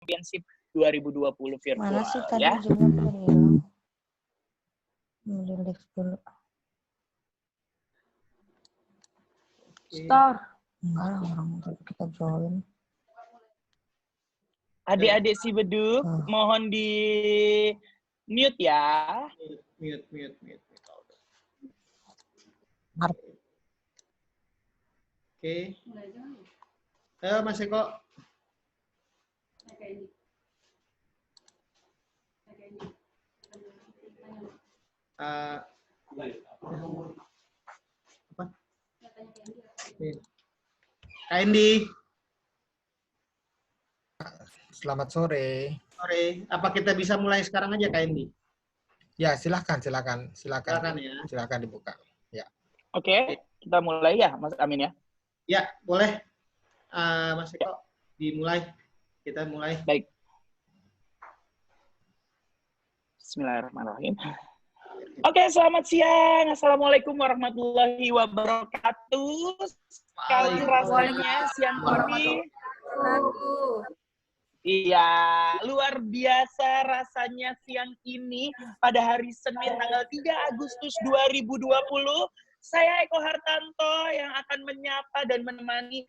Championship 2020 virtual. Mana sih tadi ya. ujungnya pada hilang? Delete dulu. Star. Enggak lah, orang kita join. Adik-adik si beduk, mohon di mute ya. Mute. Oke. Ayo Mas Eko. Apa? Kak Indi. Selamat sore. Sore. Apa kita bisa mulai sekarang aja Kak Indi? Ya, silakan Ya. Silakan dibuka. Ya. Oke, kita mulai ya, Mas Amin ya. Ya, boleh. Mas Eko, dimulai. Kita mulai. Baik. Bismillahirrahmanirrahim. Oke, selamat siang. Assalamualaikum warahmatullahi wabarakatuh. Sekarang rasanya siang ini. Iya, luar biasa rasanya siang ini pada hari Senin tanggal 3 Agustus 2020. Saya Eko Hartanto yang akan menyapa dan menemani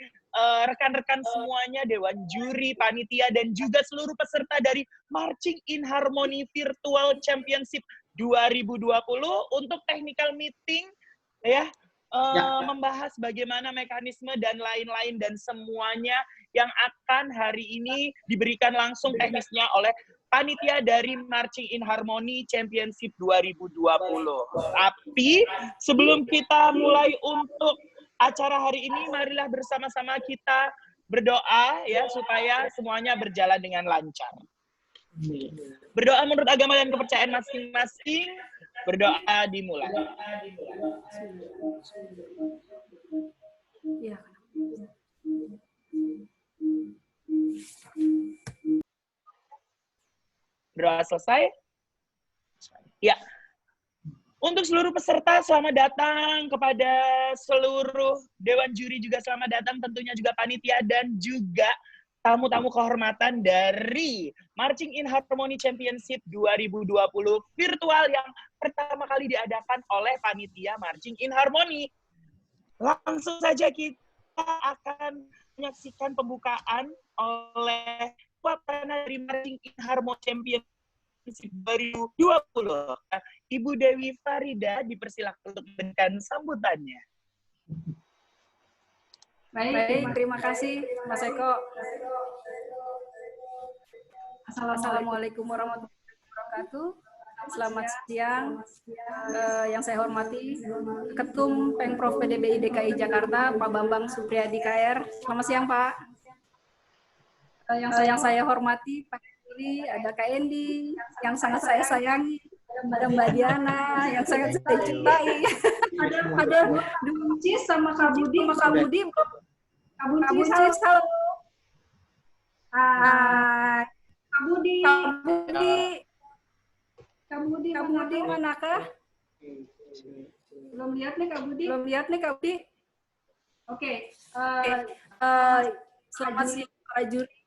rekan-rekan semuanya, Dewan Juri, Panitia, dan juga seluruh peserta dari Marching in Harmony Virtual Championship 2020 untuk technical meeting ya. Membahas bagaimana mekanisme dan lain-lain dan semuanya yang akan hari ini diberikan langsung teknisnya oleh panitia dari Marching in Harmony Championship 2020. Tapi sebelum kita mulai untuk acara hari ini, marilah bersama-sama kita berdoa ya supaya semuanya berjalan dengan lancar. Berdoa menurut agama dan kepercayaan masing-masing. Berdoa dimulai. Ya. Berdoa selesai? Ya. Untuk seluruh peserta, selamat datang. Kepada seluruh Dewan Juri juga selamat datang. Tentunya juga panitia dan juga tamu-tamu kehormatan dari Marching in Harmony Championship 2020 virtual yang pertama kali diadakan oleh panitia Marching in Harmony. Langsung saja kita akan menyaksikan pembukaan oleh Wapana dari Marching in Harmony Championship 2020. Ibu Dewi Farida dipersilakan untuk memberikan sambutannya. Baik, terima kasih Mas Eko. Assalamualaikum warahmatullahi wabarakatuh. Selamat siang. Yang saya hormati Ketum Pengprov PDBI DKI Jakarta, Pak Bambang Supriyadi KR. Selamat siang, Pak. Yang saya hormati Pak Juri, ada Kak Endi, yang sangat saya sayangi, ada Mbak Diana, yang sangat saya cintai. Ada Buncis sama Kak Budi. Kak Buncis, halo. Kak Budi manakah? Belum lihat nih Kak Budi. Oke. Selamat siang para juri.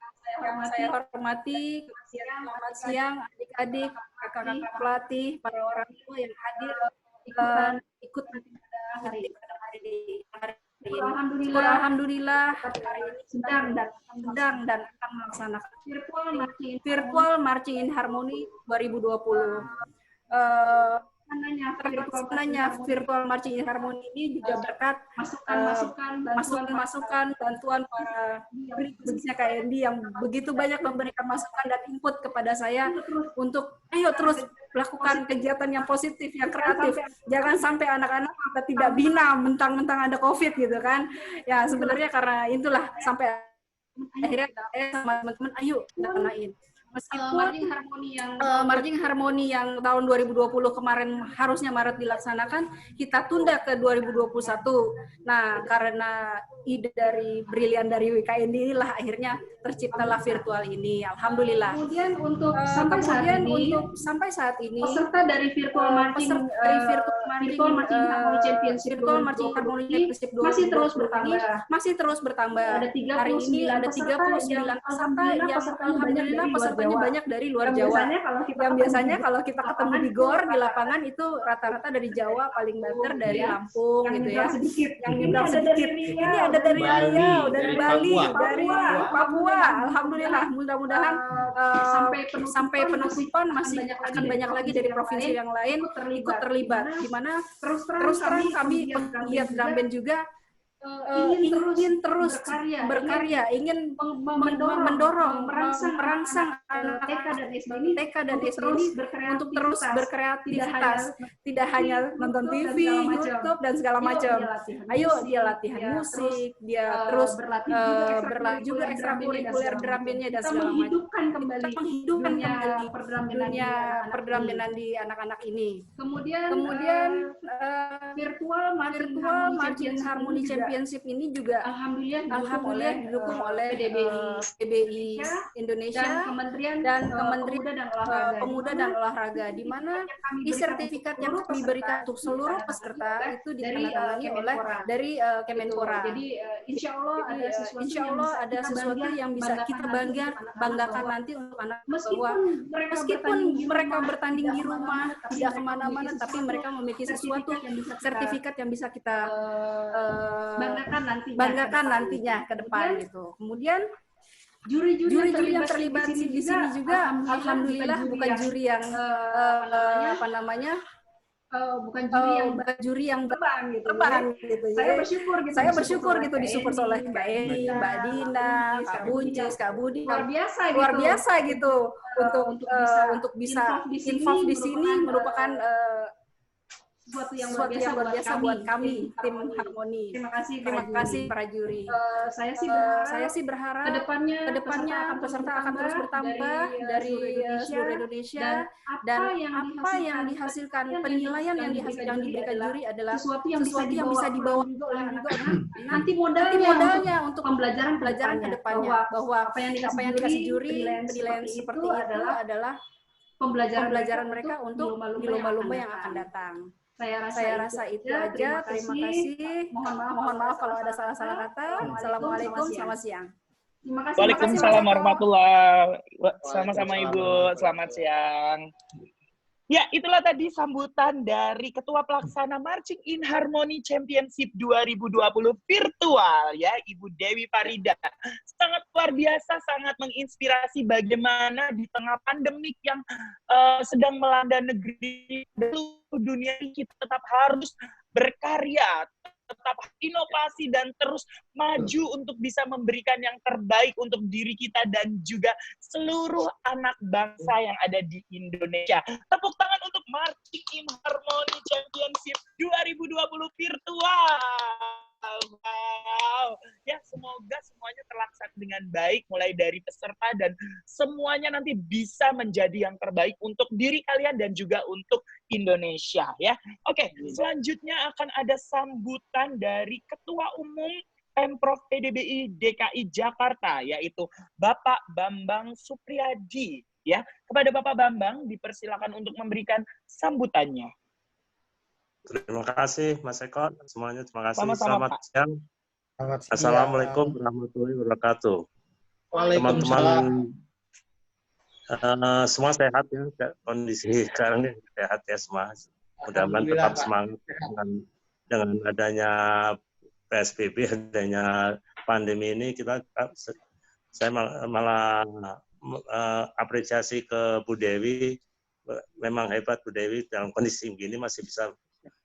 Saya hormati. Selamat siang adik-adik, kakak-kakak pelatih, para orang tua yang hadir ikut pada hari ini. Alhamdulillah hari ini sedang dan akan melaksanakan virtual Marching in Harmony 2020. Rencananya virtual Marching in Harmony ini juga berkat masukan bantuan para khususnya KND yang begitu banyak memberikan masukan dan input kepada saya untuk ayo terus lakukan kegiatan yang positif, yang kreatif. Jangan sampai anak-anak tidak bina mentang-mentang ada COVID gitu kan. Ya sebenarnya karena itulah sampai akhirnya sama teman-teman ayo laksanain. Meskipun marching harmoni yang tahun 2020 kemarin harusnya Maret dilaksanakan, kita tunda ke 2021. Nah, karena ide brilian dari WKND inilah akhirnya terciptalah virtual ini. Alhamdulillah. Kemudian untuk sampai saat ini peserta dari virtual marching Harmony Championship masih terus bertambah. Hari ini ada 39 peserta yang alhamdulillah pesertanya banyak dari luar Jawa. Yang biasanya kalau kita ketemu di GOR di lapangan itu rata-rata dari Jawa, paling banter dari Lampung gitu ya. Yang nyebrang sedikit. Ini ada dari Riau, dari Bali, dari Papua. Alhamdulillah, mudah-mudahan sampai penutupan masih akan banyak lagi dari provinsi yang lain ikut terlibat. Di mana terus terang kami lihat drum band juga ingin terus berkarya, ingin mendorong, merangsang anak TK dan SD ini untuk terus berkreativitas, tidak hanya nonton TV, YouTube dan segala macam. Ayo dia latihan musik, dia terus berlatih juga ekstrakurikuler drum bandnya dan segala macam. Menghidupkan kembali dunia perdrum-bandan di anak-anak ini. Kemudian virtual marching harmony championship ini juga alhamdulillah didukung oleh PDBI Indonesia dan Kementerian Pemuda dan Olahraga, di mana sertifikat yang diberikan untuk seluruh peserta itu ditandatangani oleh dari Kemenpora. Jadi insya Allah ada sesuatu yang bisa kita banggakan nanti untuk anak bahwa meskipun mereka bertanding di rumah tidak kemana-mana, tapi mereka memiliki sesuatu sertifikat yang bisa kita banggakan nantinya ke depan gitu. Kemudian juri-juri yang terlibat di sini juga alhamdulillah bukan juri yang bukan juri yang terbang gitu. Saya bersyukur gitu disupport oleh Mbak Eni, Mbak Dina, Kak Buncis, Kak Budi, luar biasa gitu untuk bisa involve di sini merupakan sesuatu yang luar biasa buat kami tim Harmoni. Terima kasih para juri. Saya sih berharap kedepannya peserta akan terus bertambah dari seluruh Indonesia, dan apa yang dihasilkan, penilaian yang diberikan juri adalah sesuatu yang bisa dibawa juga oleh anak-anak. Nanti modalnya untuk pembelajaran ke depannya, bahwa apa yang dikasih juri penilaian seperti itu adalah pembelajaran mereka untuk di lomba-lomba yang akan datang. Saya rasa itu aja. Terima kasih. Mohon maaf kalau ada salah-salah kata. Assalamualaikum, selamat siang. Waalaikumsalam warahmatullahi wabarakatuh. Sama-sama Ibu, selamat siang. Ya, itulah tadi sambutan dari Ketua Pelaksana Marching in Harmony Championship 2020 virtual ya, Ibu Dewi Farida. Sangat luar biasa, sangat menginspirasi bagaimana di tengah pandemik yang sedang melanda negeri seluruh dunia, kita tetap harus berkarya, tetap inovasi dan terus maju untuk bisa memberikan yang terbaik untuk diri kita dan juga seluruh anak bangsa yang ada di Indonesia. Tepuk tangan untuk Marching in Harmony Championship 2020 virtual. Wow. Ya, semoga semuanya terlaksana dengan baik, mulai dari peserta dan semuanya nanti bisa menjadi yang terbaik untuk diri kalian dan juga untuk Indonesia ya. Oke, selanjutnya akan ada sambutan dari Ketua Umum Pemprov PDBI DKI Jakarta, yaitu Bapak Bambang Supriyadi ya. Kepada Bapak Bambang dipersilakan untuk memberikan sambutannya. Terima kasih Mas Eko, semuanya terima kasih. Sama-sama, Selamat siang. Assalamualaikum warahmatullahi wabarakatuh. Teman-teman semua sehat ya, kondisi sekarang ini sehat ya semua. Mudah-mudahan tetap semangat dengan adanya PSBB, adanya pandemi ini. Saya malah apresiasi ke Bu Dewi, memang hebat Bu Dewi dalam kondisi begini masih bisa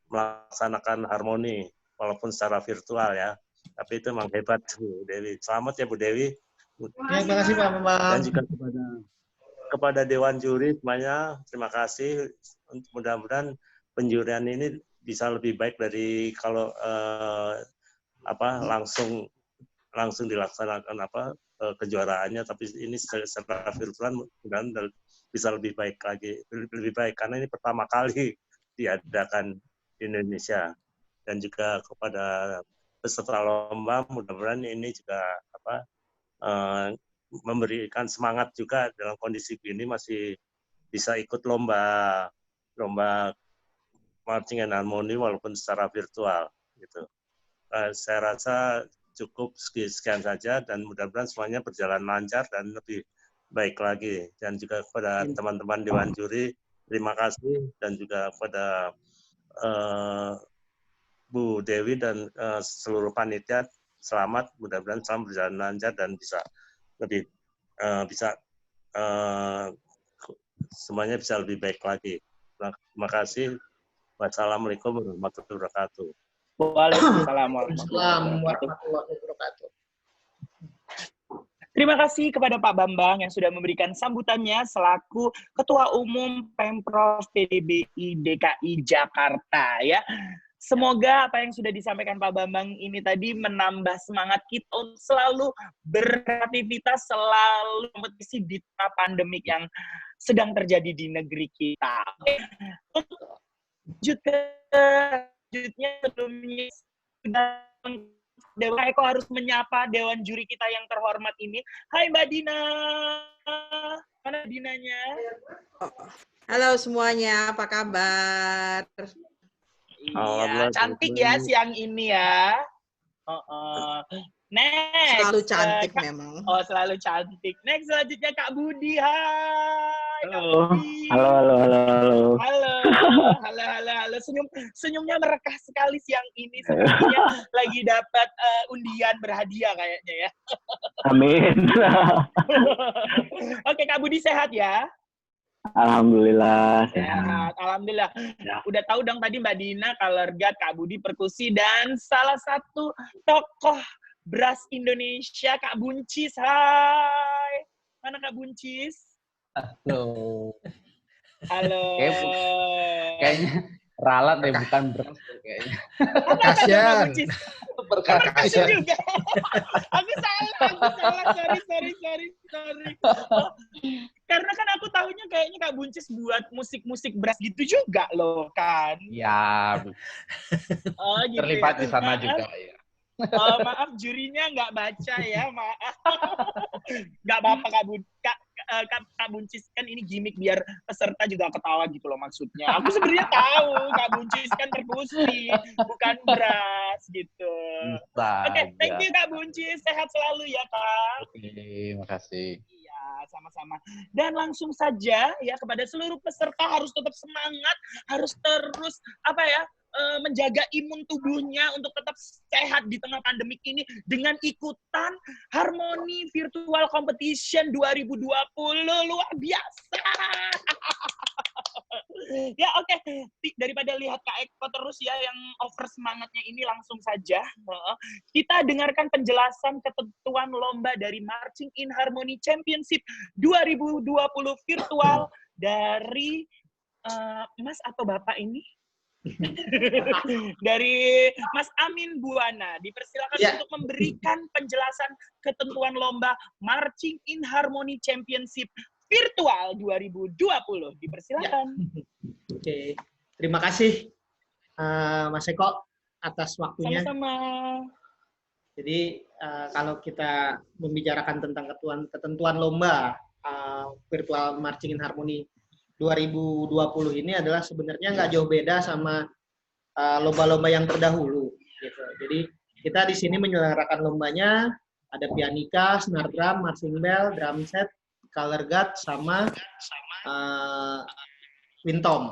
melaksanakan harmoni walaupun secara virtual ya, tapi itu memang hebat Bu Dewi. Selamat ya Bu Dewi. Terima kasih Pak Bambang. Dan juga kepada Dewan Juri semuanya terima kasih. Mudah-mudahan penjurian ini bisa lebih baik dari kalau langsung dilaksanakan kejuaraannya, tapi ini secara virtual dan bisa lebih baik lagi, lebih baik karena ini pertama kali diadakan di Indonesia. Dan juga kepada peserta lomba, mudah-mudahan ini juga memberikan semangat juga dalam kondisi ini masih bisa ikut lomba marching and harmony walaupun secara virtual gitu. Saya rasa cukup sekian saja dan mudah-mudahan semuanya berjalan lancar dan lebih baik lagi. Dan juga kepada teman-teman Dewan Juri, terima kasih, dan juga kepada Bu Dewi dan seluruh panitia, selamat, mudah-mudahan selalu berjalan lancar dan bisa lebih semuanya bisa lebih baik lagi. Terima kasih. Wassalamualaikum warahmatullahi wabarakatuh. Waalaikumsalam warahmatullahi wabarakatuh. Terima kasih kepada Pak Bambang yang sudah memberikan sambutannya selaku Ketua Umum Pemprov PDBI DKI Jakarta ya. Semoga apa yang sudah disampaikan Pak Bambang ini tadi menambah semangat kita untuk selalu beraktivitas, selalu kompetisi di tengah pandemik yang sedang terjadi di negeri kita. Selanjutnya sebelumnya Dewa Eko harus menyapa Dewan Juri kita yang terhormat ini. Hai Mbak Dina. Mana Dinanya? Halo semuanya, apa kabar? Iya, cantik ya siang ini ya. Next. Selalu cantik memang. Oh, selalu cantik. Next selanjutnya Kak Budi. Hai. Halo. Kak Budi. Halo. Senyumnya merekah sekali siang ini. Sepertinya lagi dapat undian berhadiah kayaknya ya. Amin. Oke, Kak Budi sehat ya? Alhamdulillah. Sehat. Alhamdulillah. Ya. Udah tahu dong tadi Mbak Dina, Color Guard, Kak Budi perkusi, dan salah satu tokoh brass Indonesia, Kak Buncis. Hai. Mana Kak Buncis? Halo. Kayaknya ralat deh, bukan brass kayaknya. Kasian. Percussion juga. Aku salah. Sorry. Karena kan aku tahunya kayaknya Kak Buncis buat musik-musik brass gitu juga loh kan. Ya, Oh, gitu terlibat ya. di sana juga ya. Oh, maaf jurinya nggak baca ya, maaf. Nggak apa-apa Kak Buncis, kan ini gimmick biar peserta juga ketawa gitu loh maksudnya. Aku sebenarnya tahu Kak Buncis kan perkusi, bukan brass gitu. Oke, thank you Kak Buncis, sehat selalu ya Kak. Oke, makasih. Iya, sama-sama. Dan langsung saja ya kepada seluruh peserta harus tetap semangat, harus terus menjaga imun tubuhnya untuk tetap sehat di tengah pandemik ini dengan ikutan Harmony Virtual Competition 2020. Luar biasa. Ya oke. Daripada lihat Kak Eko terus ya yang over semangatnya ini, langsung saja kita dengarkan penjelasan ketentuan lomba dari Marching in Harmony Championship 2020 virtual dari Mas atau Bapak ini? Dari Mas Amin Buwana. Dipersilakan untuk memberikan penjelasan ketentuan lomba Marching in Harmony Championship Virtual 2020. Dipersilakan. Oke. Terima kasih Mas Eko atas waktunya. Sama-sama. Jadi kalau kita membicarakan tentang ketentuan lomba Virtual Marching in Harmony 2020 ini adalah sebenarnya nggak jauh beda sama lomba-lomba yang terdahulu. Gitu. Jadi kita di sini menyelenggarakan lombanya, ada pianika, snare drum, marching bell, drum set, color guard, sama wintom.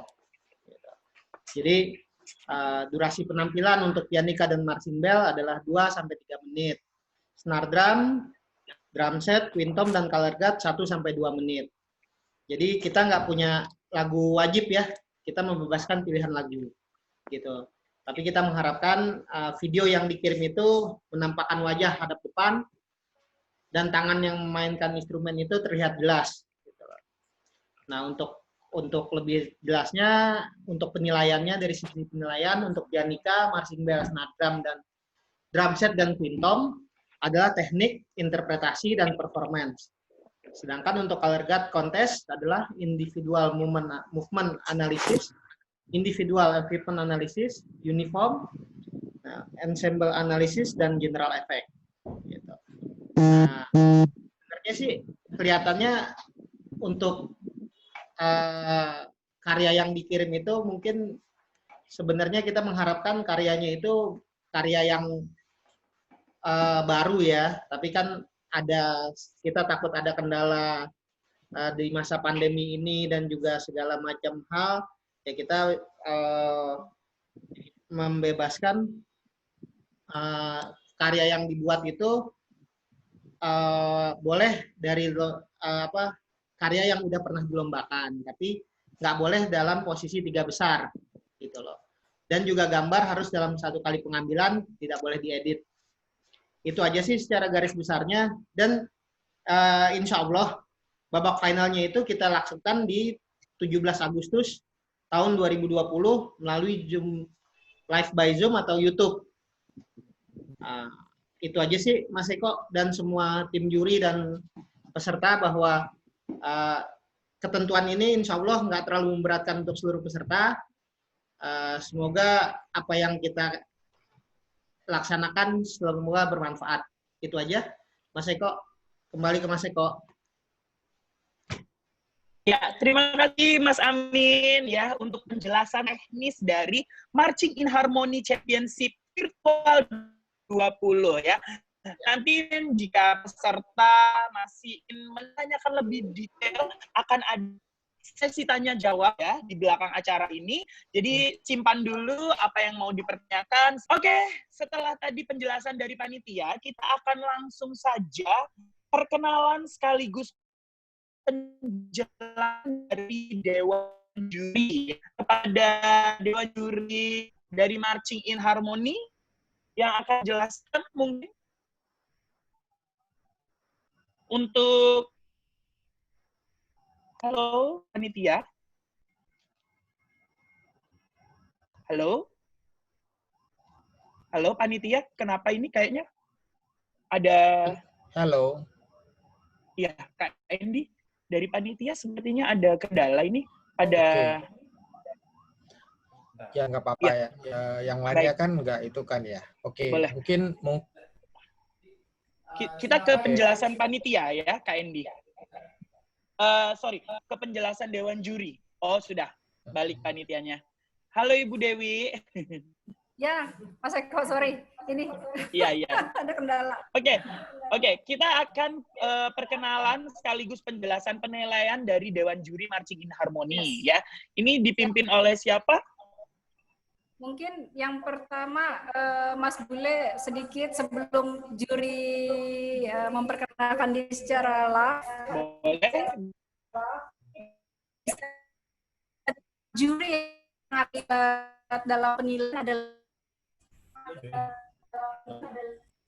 Gitu. Jadi durasi penampilan untuk pianika dan marching bell adalah 2-3 menit. Snare drum, drum set, wintom, dan color guard 1-2 menit. Jadi kita nggak punya lagu wajib ya, kita membebaskan pilihan lagu, gitu. Tapi kita mengharapkan video yang dikirim itu menampakkan wajah hadap depan dan tangan yang memainkan instrumen itu terlihat jelas. Gitu. Nah untuk lebih jelasnya, untuk penilaiannya dari sisi penilaian untuk pianika, marching bell, snare drum, dan drum set dan quintom adalah teknik, interpretasi, dan performance. Sedangkan untuk color guard contest adalah individual movement analysis, individual equipment analysis, uniform, ensemble analysis, dan general effect. Gitu. Nah, sebenarnya sih kelihatannya untuk karya yang dikirim itu mungkin sebenarnya kita mengharapkan karyanya itu karya yang baru ya, tapi kan kita takut ada kendala di masa pandemi ini dan juga segala macam hal, ya kita membebaskan karya yang dibuat itu boleh dari karya yang udah pernah dilombakan, tapi nggak boleh dalam posisi 3 besar gitu loh. Dan juga gambar harus dalam 1 kali pengambilan, tidak boleh diedit. Itu aja sih secara garis besarnya, dan insya Allah babak finalnya itu kita lakukan di 17 Agustus tahun 2020 melalui Zoom, live by Zoom atau YouTube. Itu aja sih Mas Eko dan semua tim juri dan peserta, bahwa ketentuan ini insya Allah nggak terlalu memberatkan untuk seluruh peserta. Semoga apa yang kita laksanakan semoga bermanfaat. Itu aja, Mas Eko. Kembali ke Mas Eko. Ya, terima kasih Mas Amin ya untuk penjelasan teknis dari Marching in Harmony Championship Virtual 20 ya. Nanti jika peserta masih ingin menanyakan lebih detail, akan ada sesi tanya jawab ya di belakang acara ini. Jadi simpan dulu apa yang mau dipertanyakan. Oke, setelah tadi penjelasan dari panitia, kita akan langsung saja perkenalan sekaligus penjelasan dari Dewan Juri kepada Dewan Juri dari Marching in Harmony yang akan jelaskan mungkin untuk halo panitia. Halo? Halo panitia, kenapa ini kayaknya ada... Halo. Iya, Kak Endi, dari panitia sepertinya ada kendala ini. Ada... Ya, nggak apa-apa ya. Yang lainnya kan nggak itu kan ya. Oke, boleh. Mungkin... Kita ke penjelasan panitia ya, Kak Endi. Sorry, ke penjelasan Dewan Juri. Oh, sudah. Balik panitianya. Halo Ibu Dewi. Ya, Mas Eko, sorry. Ini iya. ada kendala. Oke. Kita akan perkenalan sekaligus penjelasan penilaian dari Dewan Juri Marching in Harmony ya. Ini dipimpin oleh siapa? Mungkin yang pertama Mas Bule sedikit sebelum juri memperkenalkan diri secara live. Boleh. Juri yang terlibat dalam penilaian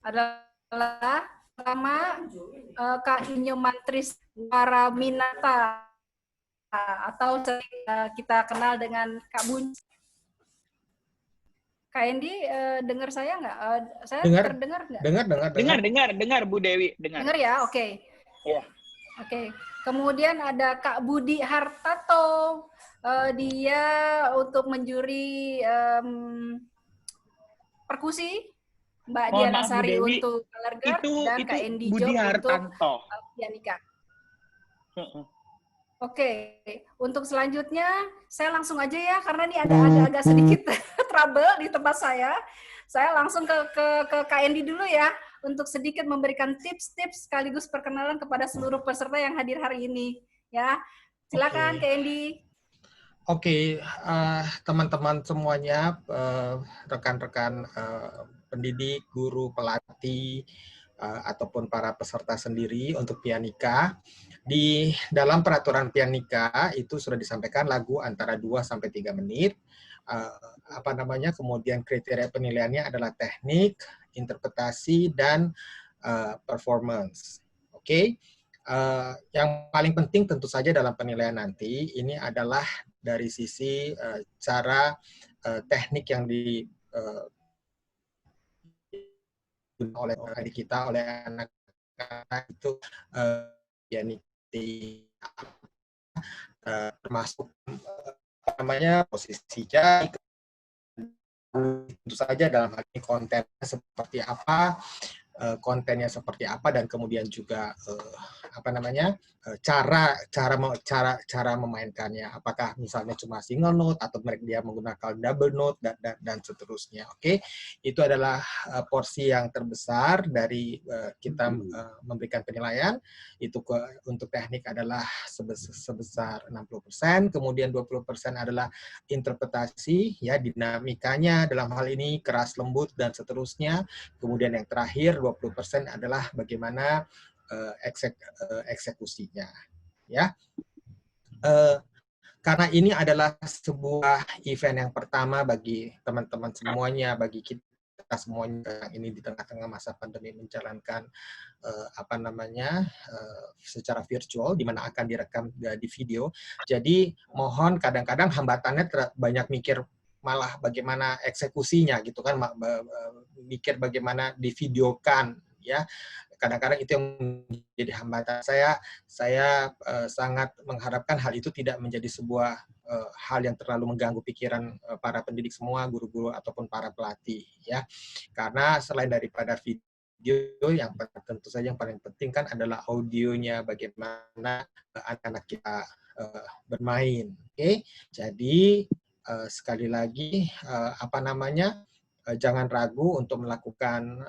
adalah pertama Kak Inyo Mantris Waraminata atau kita kenal dengan Kak Bun. Kak Endi, dengar saya nggak? Saya terdengar nggak? Dengar Bu Dewi. Dengar ya, oke. Ya. Oke. Kemudian ada Kak Budi Hartato. Dia untuk menjuri perkusi. Mbak Diana Sari untuk color guard dan Kak Endi Job untuk pianika. Oke, untuk selanjutnya saya langsung aja ya, karena ini ada agak sedikit trouble di tempat saya. Saya langsung ke Kak Endi dulu ya, untuk sedikit memberikan tips-tips sekaligus perkenalan kepada seluruh peserta yang hadir hari ini. Ya, silakan Kak Endi. Oke, teman-teman semuanya, rekan-rekan pendidik, guru, pelatih, ataupun para peserta sendiri untuk pianika. Di dalam peraturan pianika itu sudah disampaikan lagu antara 2-3 menit. Kemudian kriteria penilaiannya adalah teknik, interpretasi, dan performance. Oke. Yang paling penting tentu saja dalam penilaian nanti ini adalah dari sisi cara teknik yang oleh adik kita, oleh anak-anak itu termasuk apa namanya posisinya, tentu saja dalam hal ini kontennya seperti apa, dan kemudian juga apa namanya cara memainkannya, apakah misalnya cuma single note atau dia menggunakan double note dan seterusnya. Oke, itu adalah porsi yang terbesar dari kita memberikan penilaian. Itu untuk teknik adalah sebesar 60%, kemudian 20% adalah interpretasi, ya, dinamikanya dalam hal ini keras lembut dan seterusnya. Kemudian yang terakhir 20% adalah bagaimana eksekusinya, ya. Karena ini adalah sebuah event yang pertama bagi teman-teman semuanya, bagi kita semuanya ini di tengah-tengah masa pandemi menjalankan apa namanya secara virtual, di mana akan direkam di video. Jadi mohon, kadang-kadang hambatannya banyak mikir malah bagaimana eksekusinya gitu kan, mikir bagaimana divideokan, ya. Kadang-kadang itu yang menjadi hambatan saya sangat mengharapkan hal itu tidak menjadi sebuah hal yang terlalu mengganggu pikiran para pendidik semua, guru-guru ataupun para pelatih, ya. Karena selain daripada video, yang tentu saja yang paling penting kan adalah audionya, bagaimana anak-anak kita bermain. Oke, jadi sekali lagi apa namanya, jangan ragu untuk melakukan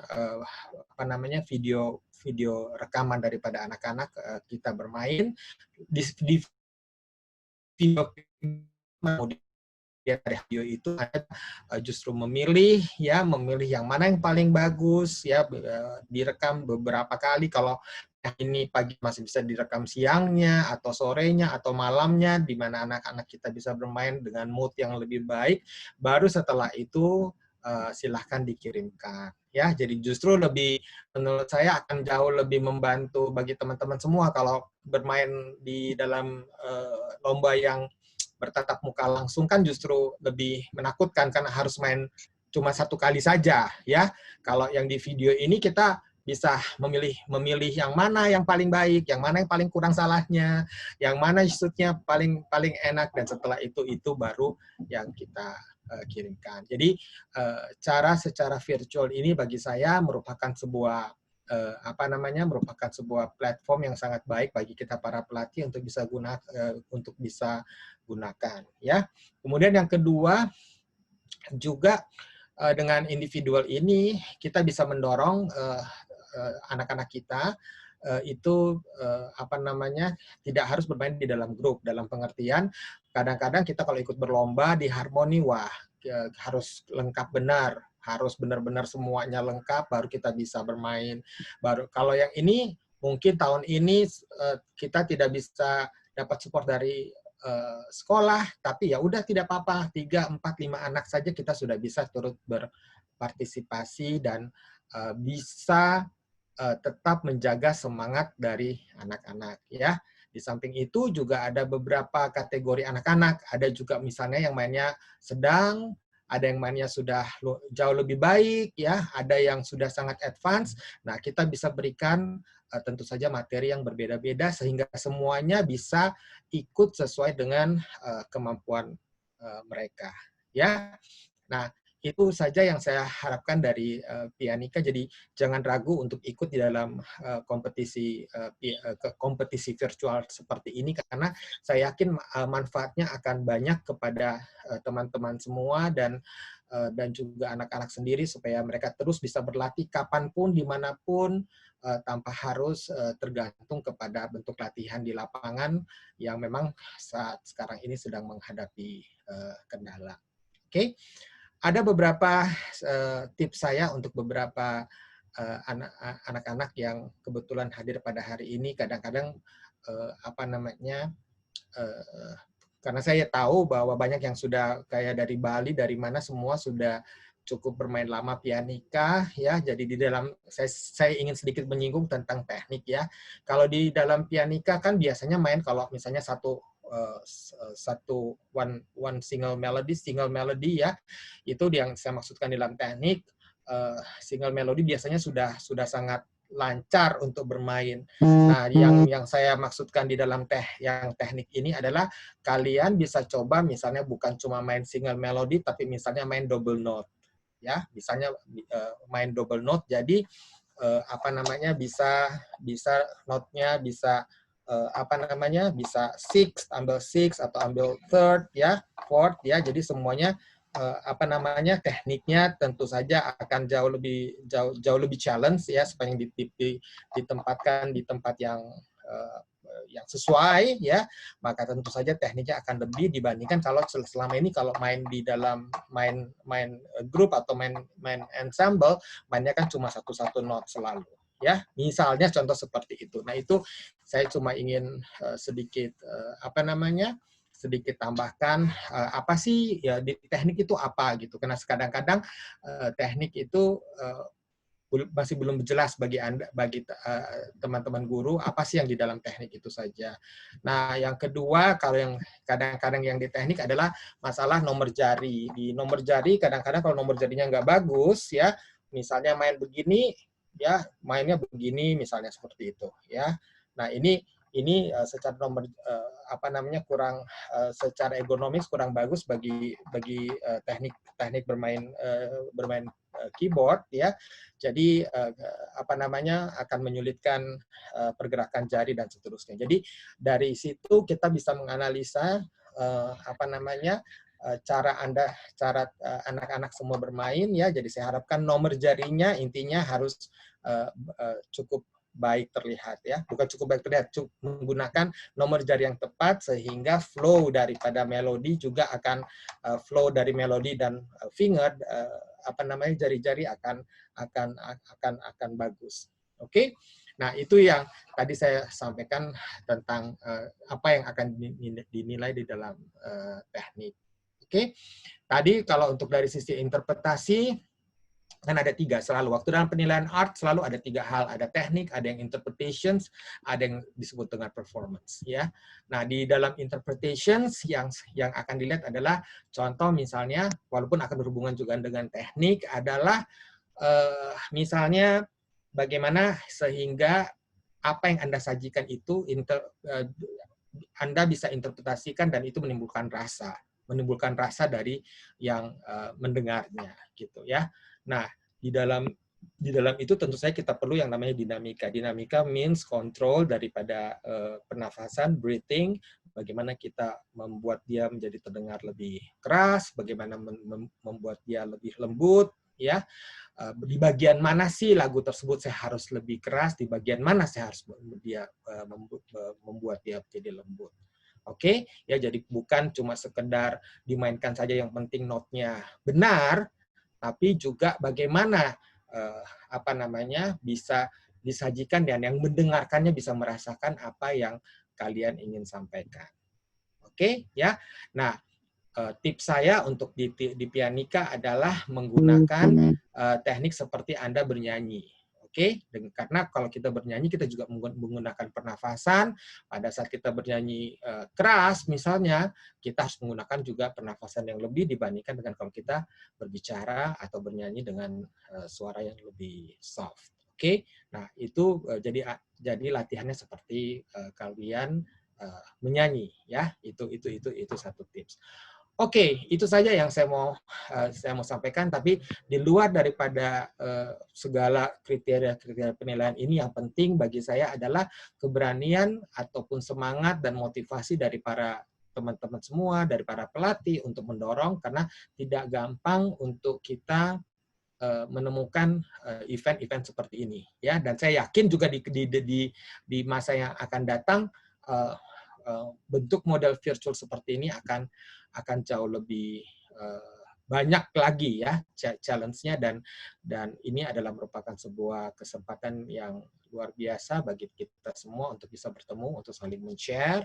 apa namanya video rekaman daripada anak-anak kita bermain di video. Dari video itu ada justru memilih yang mana yang paling bagus, ya, direkam beberapa kali. Kalau ini pagi masih bisa direkam siangnya atau sorenya atau malamnya, di mana anak-anak kita bisa bermain dengan mood yang lebih baik. Baru setelah itu silahkan dikirimkan, ya. Jadi justru menurut saya akan jauh lebih membantu bagi teman-teman semua kalau bermain di dalam lomba yang bertatap muka langsung, kan justru lebih menakutkan karena harus main cuma satu kali saja, ya. Kalau yang di video ini kita bisa memilih yang mana yang paling baik, yang mana yang paling kurang salahnya, yang mana shootnya paling enak, dan setelah itu baru yang kita kirimkan. Jadi cara secara virtual ini bagi saya merupakan sebuah merupakan sebuah platform yang sangat baik bagi kita para pelatih untuk bisa gunakan, ya. Kemudian yang kedua juga dengan individual ini kita bisa mendorong anak-anak kita itu apa namanya, tidak harus bermain di dalam grup, dalam pengertian kadang-kadang kita kalau ikut berlomba di harmoni, harus lengkap benar, harus benar-benar semuanya lengkap baru kita bisa bermain. Baru kalau yang ini mungkin tahun ini kita tidak bisa dapat support dari sekolah, tapi ya udah tidak apa-apa, 3, 4, 5 anak saja kita sudah bisa turut berpartisipasi dan bisa tetap menjaga semangat dari anak-anak, ya. Di samping itu juga ada beberapa kategori anak-anak, ada juga misalnya yang mainnya sedang, ada yang mainnya sudah jauh lebih baik, ya, ada yang sudah sangat advance. Nah, kita bisa berikan tentu saja materi yang berbeda-beda sehingga semuanya bisa ikut sesuai dengan kemampuan mereka, ya. Nah, itu saja yang saya harapkan dari Pianika. Jadi jangan ragu untuk ikut di dalam kompetisi virtual seperti ini, karena saya yakin manfaatnya akan banyak kepada teman-teman semua dan juga anak-anak sendiri supaya mereka terus bisa berlatih kapanpun, dimanapun, tanpa harus tergantung kepada bentuk latihan di lapangan yang memang saat sekarang ini sedang menghadapi kendala. Oke. Ada beberapa tips saya untuk beberapa anak-anak yang kebetulan hadir pada hari ini. Kadang-kadang karena saya tahu bahwa banyak yang sudah kayak dari Bali, dari mana semua sudah cukup bermain lama Pianika, ya. Jadi di dalam saya ingin sedikit menyinggung tentang teknik, ya. Kalau di dalam Pianika kan biasanya main kalau misalnya one single melody, ya, itu yang saya maksudkan dalam teknik. single melody biasanya sudah sangat lancar untuk bermain. Nah, yang saya maksudkan di dalam teknik ini adalah kalian bisa coba misalnya bukan cuma main single melody, tapi misalnya main double note, ya, misalnya main double note. Jadi apa namanya bisa note-nya bisa bisa sixth, ambil sixth atau ambil third, ya, fourth, ya. Jadi semuanya tekniknya tentu saja akan jauh lebih challenge, ya, supaya ditempatkan di tempat yang sesuai, ya, maka tentu saja tekniknya akan lebih dibandingkan kalau selama ini kalau main di dalam main grup atau main ensemble, mainnya kan cuma satu note selalu, ya. Misalnya contoh seperti itu. Nah, itu saya cuma ingin sedikit sedikit tambahkan apa sih ya di teknik itu apa gitu, karena kadang-kadang teknik itu masih belum jelas bagi teman-teman guru apa sih yang di dalam teknik itu saja. Nah, yang kedua, kalau yang kadang-kadang yang di teknik adalah masalah nomor jari. Di nomor jari kadang-kadang kalau nomor jarinya nggak bagus, ya, misalnya main begini, ya, mainnya begini misalnya seperti itu, ya. Nah, ini secara nomor kurang secara ergonomis kurang bagus bagi teknik bermain keyboard, ya. Jadi akan menyulit pergerakan jari dan seterusnya. Jadi dari situ kita bisa menganalisa cara anak-anak semua bermain, ya. Jadi saya harapkan nomor jarinya intinya harus cukup baik terlihat, ya, bukan cukup baik terlihat, menggunakan nomor jari yang tepat sehingga flow daripada melodi juga akan flow dari melodi dan finger jari-jari akan bagus. Oke. Nah, itu yang tadi saya sampaikan tentang apa yang akan dinilai di dalam teknik. Oke. Tadi kalau untuk dari sisi interpretasi kan ada 3 selalu. Waktu dalam penilaian art selalu ada 3 hal. Ada teknik, ada yang interpretations, ada yang disebut dengan performance, ya. Nah, di dalam interpretations yang akan dilihat adalah contoh misalnya, walaupun akan berhubungan juga dengan teknik, adalah misalnya bagaimana sehingga apa yang Anda sajikan itu Anda bisa interpretasikan dan itu menimbulkan rasa dari yang mendengarnya, gitu, ya. Nah, di dalam itu tentu saja kita perlu yang namanya dinamika. Dinamika means control daripada pernafasan, breathing, bagaimana kita membuat dia menjadi terdengar lebih keras, bagaimana membuat dia lebih lembut, ya. Di bagian mana sih lagu tersebut saya harus lebih keras, di bagian mana saya harus membuat dia menjadi lembut. Oke, ya, jadi bukan cuma sekedar dimainkan saja yang penting notnya benar, tapi juga bagaimana bisa disajikan dan yang mendengarkannya bisa merasakan apa yang kalian ingin sampaikan. Oke, ya. Nah, tips saya untuk di pianika adalah menggunakan teknik seperti Anda bernyanyi. Oke, karena kalau kita bernyanyi kita juga menggunakan pernafasan. Pada saat kita bernyanyi keras misalnya, kita harus menggunakan juga pernafasan yang lebih dibandingkan dengan kalau kita berbicara atau bernyanyi dengan suara yang lebih soft. Oke, nah itu jadi latihannya seperti kalian menyanyi, ya. Itu satu tips. Oke, itu saja yang saya mau sampaikan. Tapi di luar daripada segala kriteria penilaian ini, yang penting bagi saya adalah keberanian ataupun semangat dan motivasi dari para teman-teman semua, dari para pelatih untuk mendorong, karena tidak gampang untuk kita menemukan event-event seperti ini, ya. Dan saya yakin juga di masa yang akan datang bentuk model virtual seperti ini akan jauh lebih banyak lagi, ya, challenge-nya, dan ini adalah merupakan sebuah kesempatan yang luar biasa bagi kita semua untuk bisa bertemu, untuk saling men-share,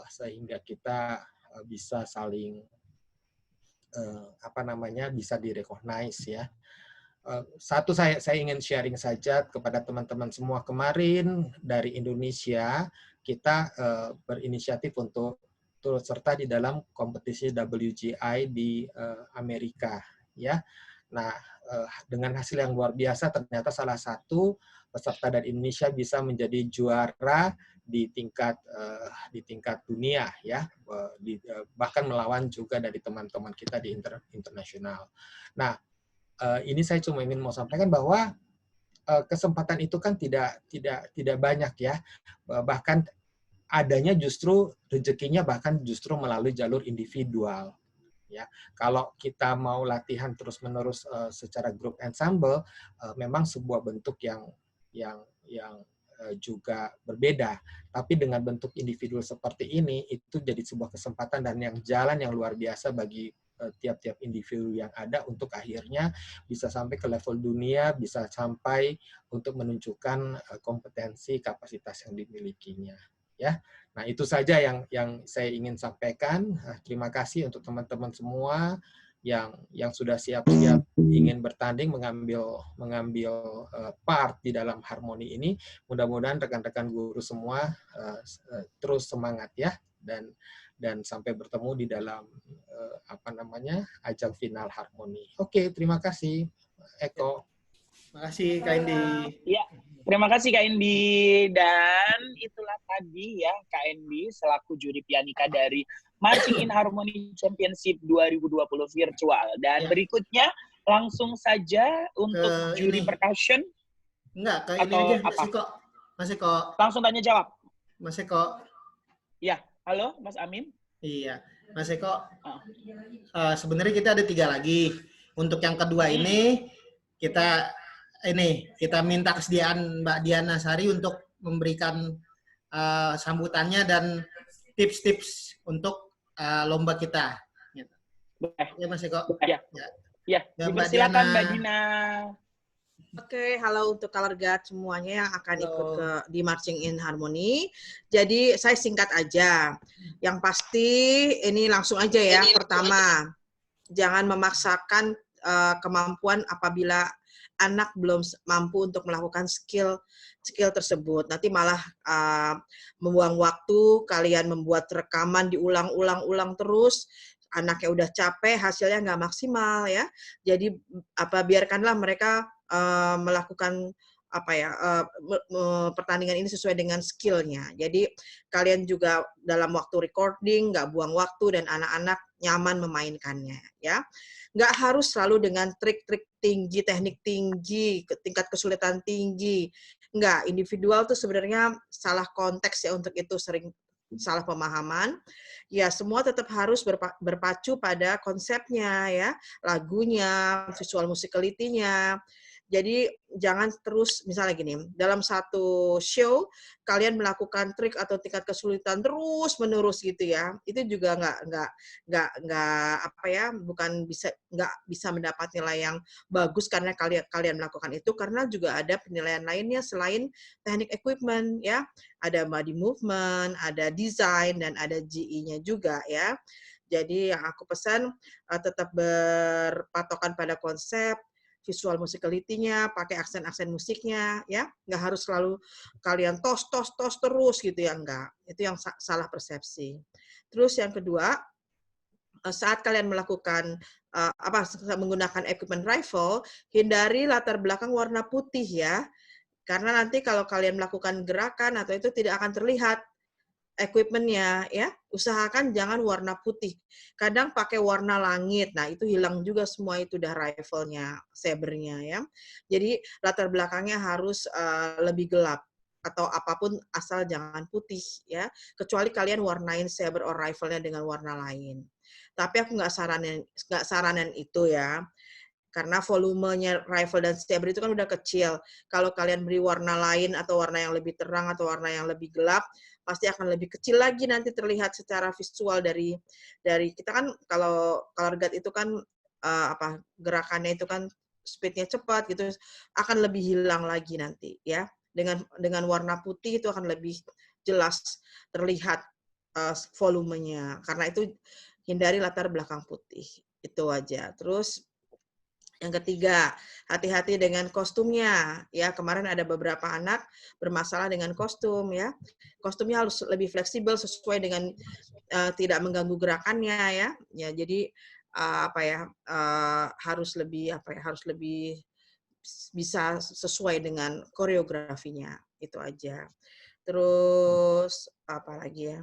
sehingga kita bisa saling bisa di-recognize, ya. Satu saya ingin sharing saja kepada teman-teman semua. Kemarin dari Indonesia kita berinisiatif untuk turut serta di dalam kompetisi WGI di Amerika, ya. Nah, dengan hasil yang luar biasa ternyata salah satu peserta dari Indonesia bisa menjadi juara di tingkat dunia ya, bahkan melawan juga dari teman-teman kita di internasional. Nah, ini saya cuma ingin mau sampaikan bahwa kesempatan itu kan tidak banyak ya, bahkan adanya justru rezekinya bahkan justru melalui jalur individual. Ya, kalau kita mau latihan terus-menerus secara grup ensemble, memang sebuah bentuk yang juga berbeda. Tapi dengan bentuk individual seperti ini, itu jadi sebuah kesempatan dan jalan yang luar biasa bagi tiap-tiap individu yang ada untuk akhirnya bisa sampai ke level dunia, bisa sampai untuk menunjukkan kompetensi, kapasitas yang dimilikinya. Ya, nah itu saja yang saya ingin sampaikan. Terima kasih untuk teman-teman semua yang sudah siap-siap ingin bertanding mengambil part di dalam harmoni ini. Mudah-mudahan rekan-rekan guru semua terus semangat ya, dan sampai bertemu di dalam ajang final harmoni. Oke, terima kasih Eko. Terima kasih Kak Indi. Ya, terima kasih Kak Indi. Dan itulah tadi ya Kak Indi selaku juri pianika dari Marching in Harmony Championship 2020 virtual. Dan berikutnya langsung saja untuk juri percussion. Enggak, Kak Indi aja. Mas Eko. Langsung tanya jawab. Mas Eko. Ya, halo Mas Amin. Iya, Mas Eko. Sebenarnya kita ada 3 lagi. Untuk yang kedua ini kita minta kesediaan Mbak Diana Sari untuk memberikan sambutannya dan tips-tips untuk lomba kita. Ya Mas Eko. Ya, silakan Mbak Dina. Oke, halo untuk Color Guard semuanya yang akan ikut di Marching in Harmony. Jadi saya singkat aja. Yang pasti ini langsung aja ya. Pertama, jangan memaksakan kemampuan apabila anak belum mampu untuk melakukan skill tersebut. Nanti malah membuang waktu, kalian membuat rekaman diulang-ulang terus, anaknya udah capek, hasilnya nggak maksimal ya. Jadi biarkanlah mereka melakukan pertandingan ini sesuai dengan skillnya. Jadi kalian juga dalam waktu recording nggak buang waktu dan anak-anak nyaman memainkannya ya. Nggak harus selalu dengan trik-trik tinggi, teknik tinggi, tingkat kesulitan tinggi. Nggak, individual tuh sebenarnya salah konteks ya, untuk itu sering salah pemahaman. Ya, semua tetap harus berpacu pada konsepnya ya, lagunya, visual musicality-nya. Jadi jangan terus, misalnya gini, dalam satu show kalian melakukan trik atau tingkat kesulitan terus menerus gitu ya, itu juga nggak bisa mendapat nilai yang bagus karena kalian melakukan itu, karena juga ada penilaian lainnya selain teknik equipment ya, ada body movement, ada design, dan ada GE-nya juga ya. Jadi yang aku pesan tetap berpatokan pada konsep, visual musicality-nya, pakai aksen-aksen musiknya, ya. Nggak harus selalu kalian tos terus gitu ya, enggak. Itu yang salah persepsi. Terus yang kedua, saat kalian melakukan menggunakan equipment rifle, hindari latar belakang warna putih ya. Karena nanti kalau kalian melakukan gerakan atau itu tidak akan terlihat equipment-nya ya. Usahakan jangan warna putih. Kadang pakai warna langit. Nah, itu hilang juga semua itu dah rifle-nya, saber-nya ya. Jadi latar belakangnya harus lebih gelap atau apapun, asal jangan putih ya. Kecuali kalian warnain saber or rifle-nya dengan warna lain. Tapi aku nggak saranin itu ya. Karena volumenya rifle dan saber itu kan udah kecil. Kalau kalian beri warna lain atau warna yang lebih terang atau warna yang lebih gelap, pasti akan lebih kecil lagi nanti terlihat secara visual dari kita kan. Kalau color guard itu kan gerakannya itu kan speednya cepat gitu, akan lebih hilang lagi nanti ya. Dengan warna putih itu akan lebih jelas terlihat volumenya. Karena itu hindari latar belakang putih. Itu aja. Terus yang ketiga, hati-hati dengan kostumnya. Ya, kemarin ada beberapa anak bermasalah dengan kostum ya. Kostumnya harus lebih fleksibel sesuai dengan tidak mengganggu gerakannya ya. Ya, jadi harus lebih bisa sesuai dengan koreografinya. Itu aja. Terus apa lagi ya?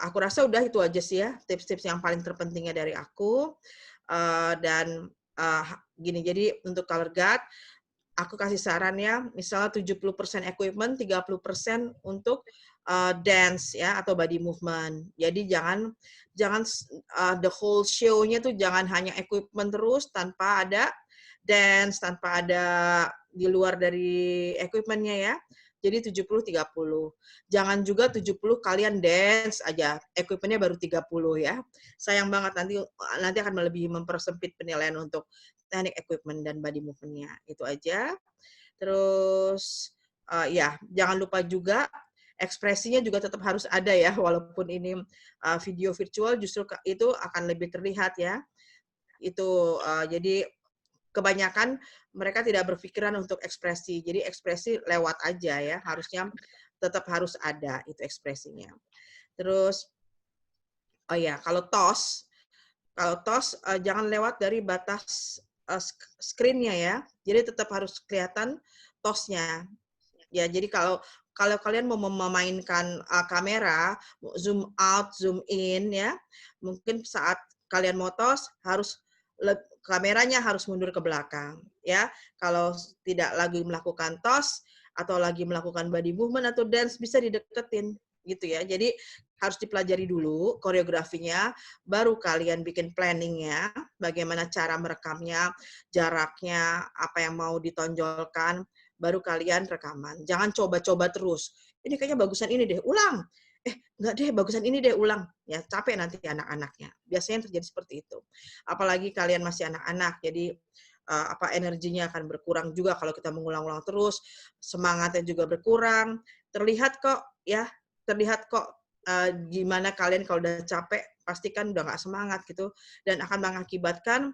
Aku rasa udah itu aja sih ya, tips-tips yang paling terpentingnya dari aku. Gini, jadi untuk color guard, aku kasih saran ya, misalnya 70% equipment, 30% untuk dance ya atau body movement. Jadi jangan the whole show-nya tuh jangan hanya equipment terus tanpa ada dance, tanpa ada di luar dari equipment-nya ya. Jadi 70-30. Jangan juga 70 kalian dance aja, equipment-nya baru 30 ya. Sayang banget, nanti akan melebihi mempersempit penilaian untuk teknik equipment dan body movement-nya. Itu aja. Terus ya, jangan lupa juga ekspresinya juga tetap harus ada ya, walaupun ini video virtual justru itu akan lebih terlihat ya. Itu jadi kebanyakan mereka tidak berpikiran untuk ekspresi. Jadi ekspresi lewat aja ya, harusnya tetap harus ada itu ekspresinya. Terus oh ya, kalau toss jangan lewat dari batas screen-nya ya. Jadi tetap harus kelihatan toss-nya. Ya, jadi kalau kalian mau memainkan kamera, zoom out, zoom in ya, mungkin saat kalian mau toss kameranya harus mundur ke belakang ya. Kalau tidak lagi melakukan toss atau lagi melakukan body movement atau dance bisa dideketin gitu ya. Jadi harus dipelajari dulu koreografinya, baru kalian bikin planningnya, bagaimana cara merekamnya, jaraknya, apa yang mau ditonjolkan, baru kalian rekaman. Jangan coba-coba terus. Ini kayaknya bagusan ini deh, ulang. Enggak deh, bagusan ini deh, ulang. Ya, capek nanti anak-anaknya. Biasanya terjadi seperti itu. Apalagi kalian masih anak-anak, jadi energinya akan berkurang juga kalau kita mengulang-ulang terus, semangatnya juga berkurang. Terlihat kok gimana kalian kalau udah capek, pasti kan udah nggak semangat gitu, dan akan mengakibatkan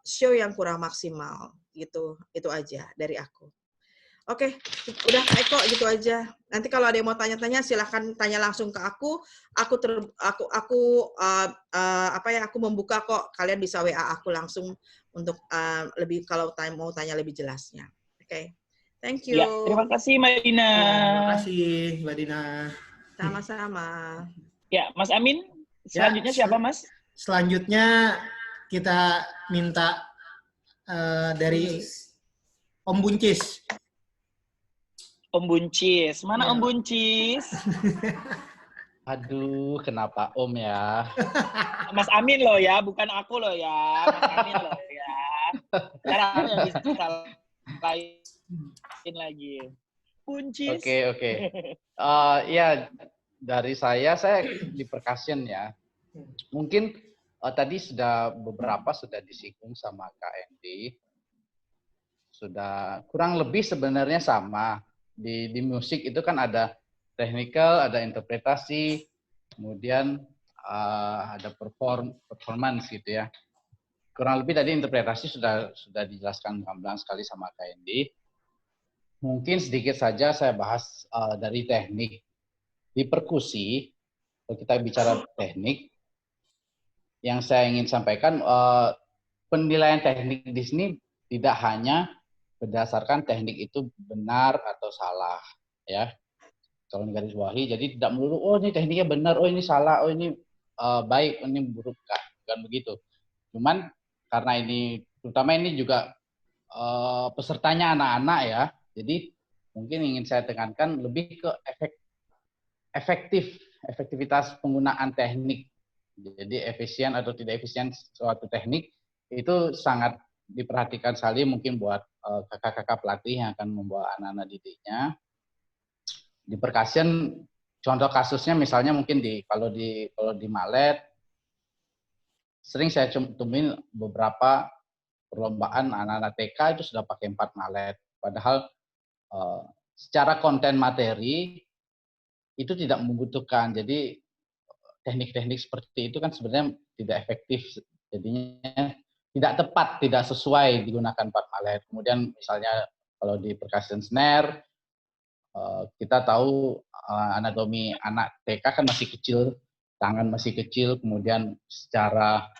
show yang kurang maksimal gitu. Itu aja dari aku. Oke, udah Kak Eko gitu aja. Nanti kalau ada yang mau tanya-tanya silahkan tanya langsung ke aku. Aku membuka kok. Kalian bisa WA aku langsung untuk lebih kalau mau tanya lebih jelasnya. Oke. Thank you. Ya, terima kasih Mbak Dina. Terima kasih Mbak Dina. Sama-sama. Ya, Mas Amin. Selanjutnya siapa, Mas? Selanjutnya kita minta dari Om Buncis. Om Buncis. Mana Om Buncis? Aduh, kenapa Om ya? Mas Amin loh ya, bukan aku loh ya. Mas Amin loh ya. Sekarang aku yang bisa lain lagi. Buncis. Oke. Ya, dari saya di percussion ya. Mungkin tadi beberapa sudah disinggung sama Kak Endi. Sudah kurang lebih sebenarnya sama. Di musik itu kan ada technical, ada interpretasi, kemudian ada performance gitu ya. Kurang lebih tadi interpretasi sudah dijelaskan gamblang sekali sama Kak Endi. Mungkin sedikit saja saya bahas dari teknik. Di perkusi, kalau kita bicara teknik, yang saya ingin sampaikan, penilaian teknik di sini tidak hanya berdasarkan teknik itu benar atau salah, ya. Kalau garis bawahi, jadi tidak melulu, oh ini tekniknya benar, oh ini salah, oh ini baik, oh ini buruk, bukan begitu. Cuman karena ini, terutama ini juga pesertanya anak-anak ya, jadi mungkin ingin saya tekankan lebih ke efektivitas penggunaan teknik. Jadi efisien atau tidak efisien suatu teknik itu sangat diperhatikan sekali mungkin buat kakak-kakak pelatih yang akan membawa anak-anak didiknya. Di percussion, contoh kasusnya misalnya mungkin kalau di Malet, sering saya temuin beberapa perlombaan anak-anak TK itu sudah pakai 4 Malet. Padahal secara konten materi itu tidak membutuhkan. Jadi teknik-teknik seperti itu kan sebenarnya tidak efektif. Jadinya tidak tepat, tidak sesuai digunakan 4 Malet. Kemudian misalnya kalau di percussion snare, kita tahu anatomi anak TK kan masih kecil, tangan masih kecil, kemudian secara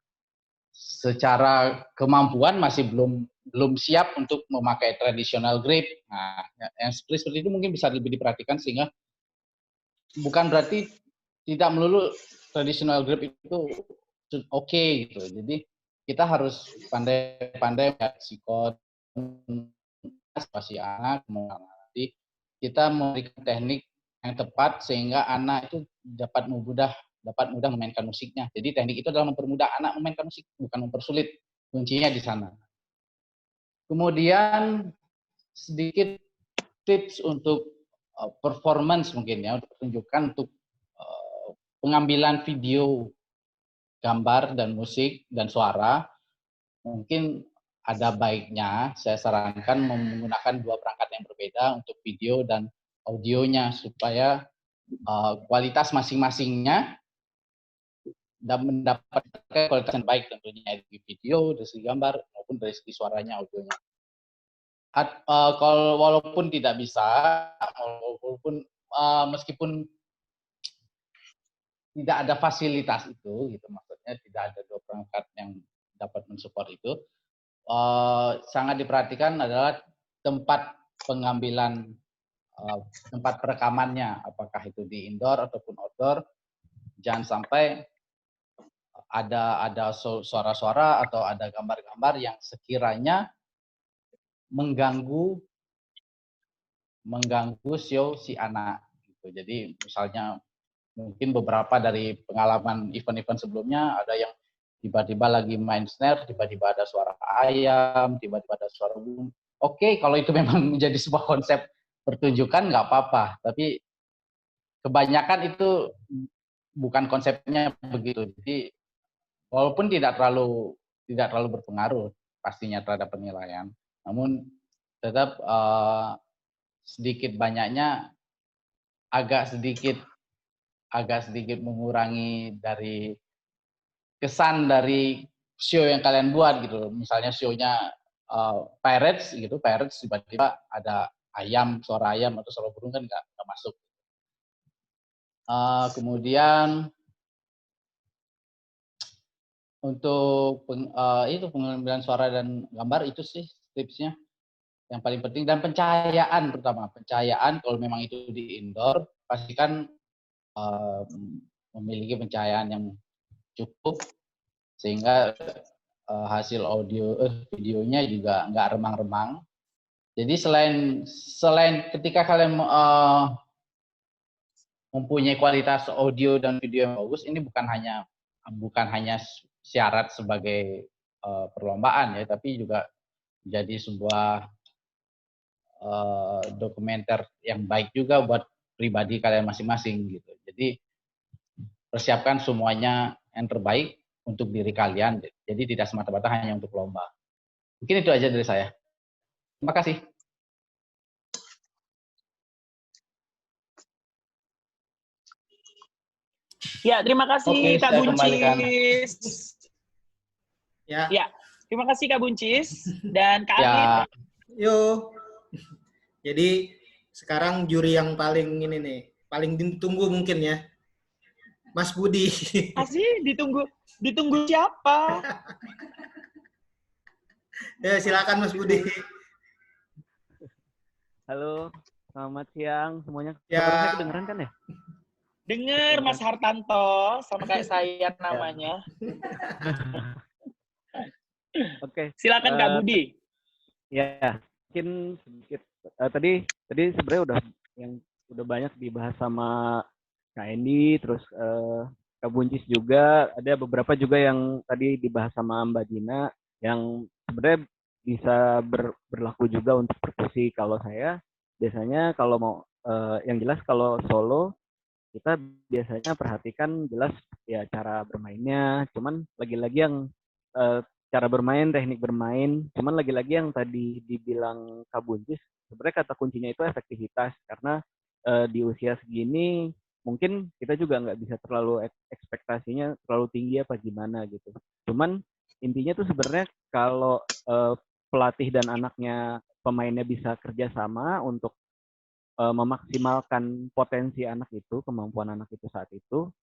kemampuan masih belum siap untuk memakai traditional grip. Nah, yang seperti itu mungkin bisa lebih diperhatikan, sehingga bukan berarti tidak melulu traditional grip itu oke gitu. Jadi kita harus pandai-pandai sikon situasi anak, mengerti kita memberikan teknik yang tepat sehingga anak itu dapat mudah memainkan musiknya. Jadi teknik itu adalah mempermudah anak memainkan musik, bukan mempersulit. Kuncinya di sana. Kemudian sedikit tips untuk performance mungkin ya, untuk pertunjukan, untuk pengambilan video, gambar dan musik dan suara. Mungkin ada baiknya saya sarankan menggunakan 2 perangkat yang berbeda untuk video dan audionya, supaya kualitas masing-masingnya dan mendapat kualitas yang baik, tentunya dari video, dari segi gambar maupun dari segi suaranya, audionya. Kalau walaupun tidak bisa, meskipun tidak ada fasilitas itu, gitu maksudnya tidak ada 2 perangkat yang dapat mensupport itu, sangat diperhatikan adalah tempat pengambilan, tempat perekamannya, apakah itu di indoor ataupun outdoor. Jangan sampai ada suara-suara atau ada gambar-gambar yang sekiranya mengganggu show si anak. Gitu. Jadi misalnya mungkin beberapa dari pengalaman event-event sebelumnya, ada yang tiba-tiba lagi main snare, tiba-tiba ada suara ayam, tiba-tiba ada suara burung. Oke, kalau itu memang menjadi sebuah konsep pertunjukan nggak apa-apa, tapi kebanyakan itu bukan konsepnya begitu. Jadi walaupun tidak terlalu berpengaruh pastinya terhadap penilaian, namun tetap sedikit banyaknya agak sedikit mengurangi dari kesan dari show yang kalian buat gitu. Misalnya show-nya Pirates gitu, Pirates tiba-tiba ada ayam, suara ayam atau suara burung kan nggak masuk. Kemudian untuk itu pengambilan suara dan gambar itu sih tipsnya yang paling penting, dan pencahayaan terutama. Pencahayaan kalau memang itu di indoor, pastikan memiliki pencahayaan yang cukup sehingga hasil videonya juga nggak remang-remang. Jadi selain ketika kalian mempunyai kualitas audio dan video yang bagus, ini bukan hanya syarat sebagai perlombaan ya, tapi juga jadi sebuah dokumenter yang baik juga buat pribadi kalian masing-masing gitu. Jadi persiapkan semuanya yang terbaik untuk diri kalian. Jadi tidak semata-mata hanya untuk lomba. Mungkin itu aja dari saya. Terima kasih. Ya, terima kasih Kak Buncis. Ya, terima kasih Kak Buncis dan Kak Arif. Yo. Jadi sekarang juri yang paling ini nih, paling ditunggu mungkin ya, Mas Budi. Asih ditunggu siapa? Ya silakan Mas Budi. Halo, selamat siang semuanya. Ya. Saya kedengeran kan ya? Dengar Mas Hartanto, sama kayak saya namanya. Oke. Silakan Kak Budi. Ya, mungkin sedikit. Tadi sebenarnya udah banyak dibahas sama Kak Endi, terus Kak Buncis juga, ada beberapa juga yang tadi dibahas sama Mbak Dina yang sebenarnya bisa berlaku juga untuk perkusi. Kalau saya biasanya kalau mau yang jelas kalau solo kita biasanya perhatikan jelas ya cara bermainnya, cuman lagi-lagi yang cara bermain, teknik bermain, cuman lagi-lagi yang tadi dibilang Kak Buncis, sebenarnya kata kuncinya itu efektivitas, karena di usia segini mungkin kita juga nggak bisa terlalu ekspektasinya terlalu tinggi apa gimana gitu. Cuman intinya tuh sebenarnya kalau pelatih dan anaknya, pemainnya bisa kerjasama untuk memaksimalkan potensi anak itu, kemampuan anak itu saat itu,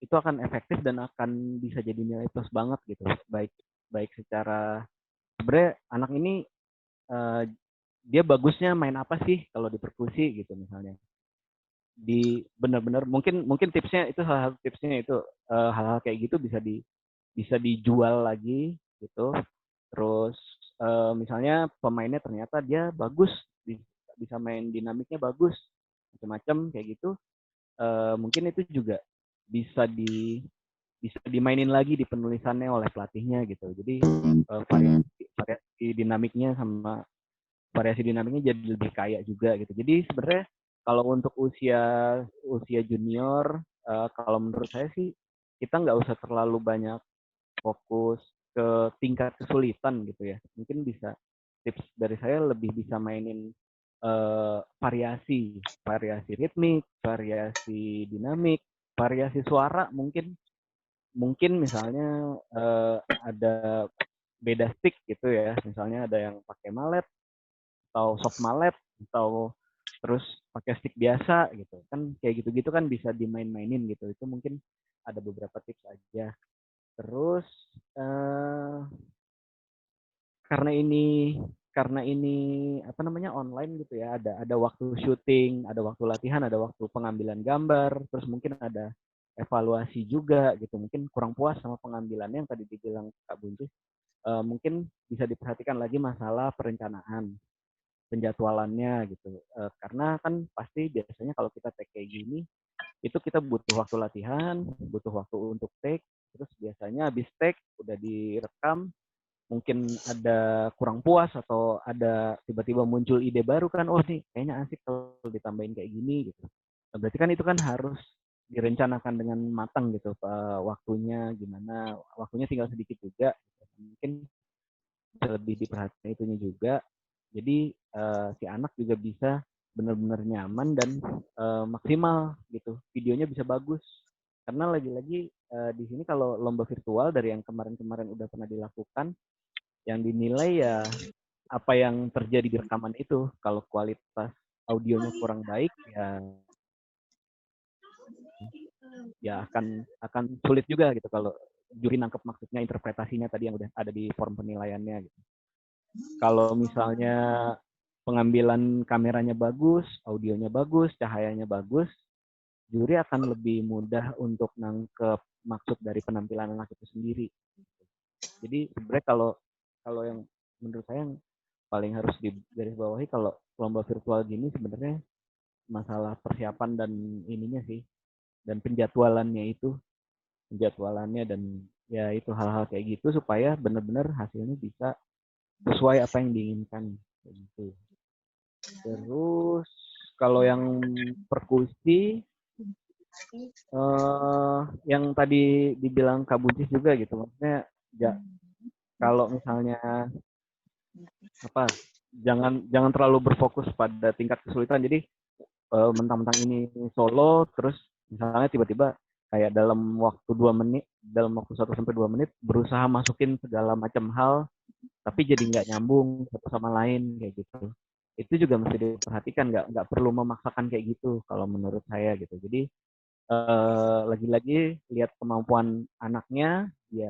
itu akan efektif dan akan bisa jadi nilai plus banget gitu. Baik secara sebenarnya anak ini dia bagusnya main apa sih kalau di perkusi gitu misalnya. Di benar-benar mungkin tipsnya itu salah satu tipsnya itu hal-hal kayak gitu bisa dijual lagi gitu. Terus misalnya pemainnya ternyata dia bagus, bisa main dinamiknya bagus, macam-macam kayak gitu. Mungkin itu juga bisa dimainin lagi di penulisannya oleh pelatihnya gitu. Jadi variasi dinamiknya jadi lebih kaya juga gitu. Jadi sebenarnya kalau untuk usia junior, kalau menurut saya sih kita nggak usah terlalu banyak fokus ke tingkat kesulitan gitu ya. Mungkin bisa tips dari saya lebih bisa mainin variasi ritmik, variasi dinamik, variasi suara mungkin misalnya ada beda stick gitu ya. Misalnya ada yang pakai mallet atau soft mallet atau terus pakai stick biasa gitu. Kan kayak gitu-gitu kan bisa dimain-mainin gitu. Itu mungkin ada beberapa tips aja. Terus karena ini apa namanya online gitu ya, ada waktu syuting, ada waktu latihan, ada waktu pengambilan gambar, terus mungkin ada evaluasi juga gitu. Mungkin kurang puas sama pengambilannya yang tadi dibilang Kak Buncis, mungkin bisa diperhatikan lagi masalah perencanaan, penjadwalannya gitu. Karena kan pasti biasanya kalau kita take kayak gini, itu kita butuh waktu latihan, butuh waktu untuk take, terus biasanya habis take udah direkam, mungkin ada kurang puas atau ada tiba-tiba muncul ide baru kan, oh nih kayaknya asik kalau ditambahin kayak gini gitu. Nah, berarti kan itu kan harus direncanakan dengan matang gitu, waktunya gimana, waktunya tinggal sedikit juga, mungkin lebih diperhatikan itunya juga. Jadi si anak juga bisa benar-benar nyaman dan maksimal gitu, videonya bisa bagus. Karena lagi-lagi di sini kalau lomba virtual dari yang kemarin-kemarin udah pernah dilakukan, yang dinilai ya apa yang terjadi di rekaman itu. Kalau kualitas audionya kurang baik ya akan sulit juga gitu kalau juri nangkep maksudnya, interpretasinya tadi yang udah ada di form penilaiannya gitu. Kalau misalnya pengambilan kameranya bagus, audionya bagus, cahayanya bagus, juri akan lebih mudah untuk nangkep maksud dari penampilan anak itu sendiri. Jadi sebenarnya kalau yang menurut saya yang paling harus digarisbawahi kalau lomba virtual gini sebenarnya masalah persiapan dan ininya sih, dan penjadwalannya dan ya itu hal-hal kayak gitu supaya benar-benar hasilnya bisa sesuai apa yang diinginkan gitu. Terus kalau yang perkusi yang tadi dibilang Kak Buncis juga gitu, maksudnya kalau misalnya jangan terlalu berfokus pada tingkat kesulitan. Jadi mentang-mentang ini solo terus misalnya tiba-tiba kayak dalam waktu 1 sampai 2 menit berusaha masukin segala macam hal tapi jadi nggak nyambung satu sama lain kayak gitu. Itu juga mesti diperhatikan, nggak perlu memaksakan kayak gitu kalau menurut saya gitu. Jadi lagi-lagi lihat kemampuan anaknya, dia